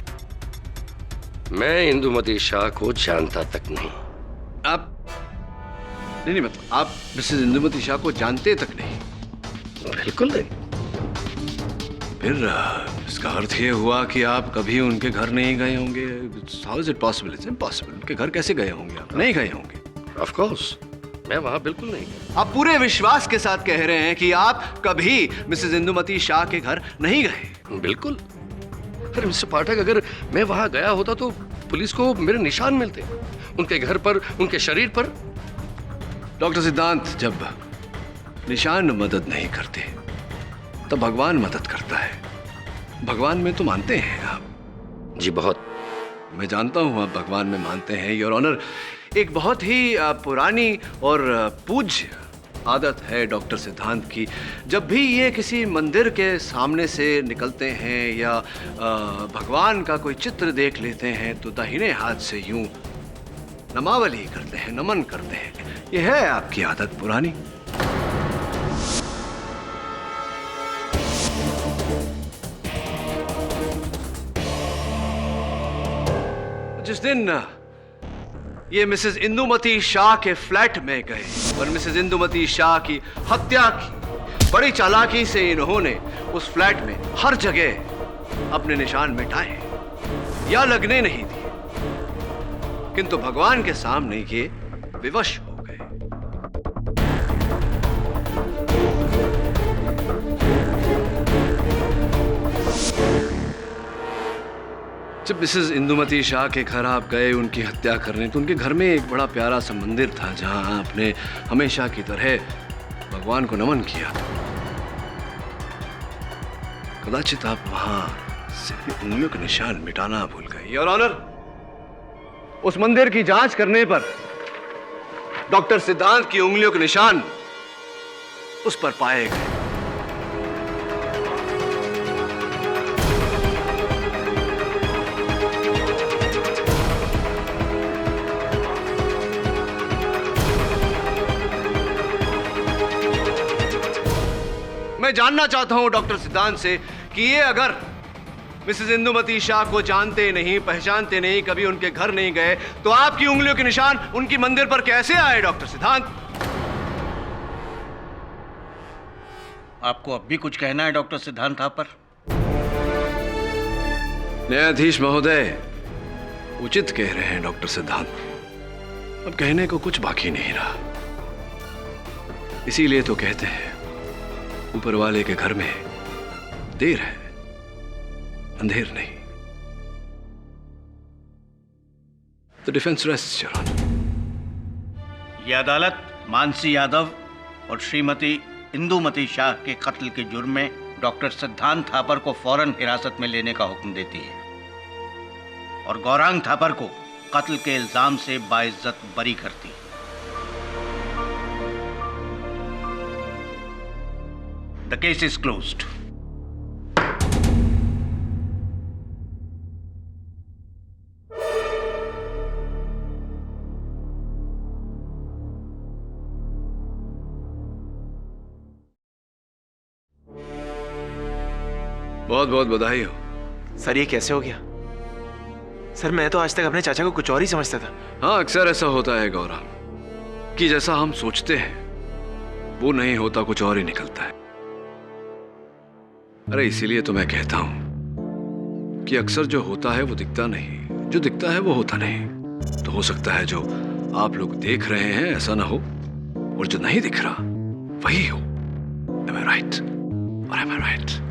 मैं इंदुमती शाह को जानता तक नहीं। आप नहीं, मतलब आप मिसेस इंदुमती शाह को जानते तक नहीं? बिल्कुल नहीं। फिर इसका अर्थ ये हुआ कि आप कभी उनके घर नहीं गए होंगे। How is it possible? It's impossible. उनके घर कैसे गए होंगे आप? नहीं गए होंगे। Of course, मैं वहां बिल्कुल नहीं गया। आप पूरे विश्वास के साथ कह रहे हैं कि आप कभी मिसेस इंदुमती शाह के घर नहीं गए? बिल्कुल। अरे मिस्टर पाठक, अगर मैं वहां गया होता तो पुलिस को मेरे निशान मिलते, उनके घर पर, उनके शरीर पर। डॉक्टर सिद्धांत, जब निशान मदद नहीं करते तो भगवान मदद करता है। भगवान में तो मानते हैं आप? जी बहुत। मैं जानता हूं आप भगवान में मानते हैं, योर ऑनर। एक बहुत ही पुरानी और पूज्य आदत है डॉक्टर सिद्धांत की, जब भी ये किसी मंदिर के सामने से निकलते हैं या भगवान का कोई चित्र देख लेते हैं तो दाहिने हाथ से यूं नमावली करते हैं, नमन करते हैं। ये है आपकी आदत पुरानी। जिस दिन ये मिसेस इंदुमती शाह के फ्लैट में गए और मिसेस इंदुमती शाह की हत्या की, बड़ी चालाकी से इन्होंने उस फ्लैट में हर जगह अपने निशान मिटाए या लगने नहीं दिए, किंतु भगवान के सामने ये विवश हो गए। जब मिसेस इंदुमती शाह के घर आप गए उनकी हत्या करने, तो उनके घर में एक बड़ा प्यारा सा मंदिर था जहां आपने हमेशा की तरह भगवान को नमन किया। कदाचित आप वहां सिर्फ उंगलियों के निशान मिटाना भूल गए। योर ऑनर, उस मंदिर की जांच करने पर डॉक्टर सिद्धांत की उंगलियों के निशान उस पर पाए गए। मैं जानना चाहता हूं डॉक्टर सिद्धांत से कि ये अगर मिसेस इंदुमती शाह को जानते नहीं, पहचानते नहीं, कभी उनके घर नहीं गए, तो आपकी उंगलियों के निशान उनकी मंदिर पर कैसे आए डॉक्टर सिद्धांत? आपको अब भी कुछ कहना है डॉक्टर सिद्धांत थापर? न्यायाधीश महोदय, उचित कह रहे हैं डॉक्टर सिद्धांत। अब कहने को कुछ बाकी नहीं रहा। इसीलिए तो कहते हैं ऊपर वाले के घर में देर है, अंधेर नहीं। The defense rests, Your Honor. यह अदालत मानसी यादव और श्रीमती इंदुमती शाह के कत्ल के जुर्म में डॉक्टर सिद्धांत थापर को फौरन हिरासत में लेने का हुक्म देती है और गौरांग थापर को कत्ल के इल्जाम से बाइज्जत बरी करती है। The case is closed. बहुत बहुत बधाई हो। सर ये कैसे हो गया? सर मैं तो आज तक अपने चाचा को कुछ और ही समझता था। हाँ, अक्सर ऐसा होता है गौरव कि जैसा हम सोचते हैं वो नहीं होता, कुछ और ही निकलता है। अरे इसीलिए तो मैं कहता हूं कि अक्सर जो होता है वो दिखता नहीं, जो दिखता है वो होता नहीं। तो हो सकता है जो आप लोग देख रहे हैं ऐसा ना हो, और जो नहीं दिख रहा वही हो। Am I right? Or am I right?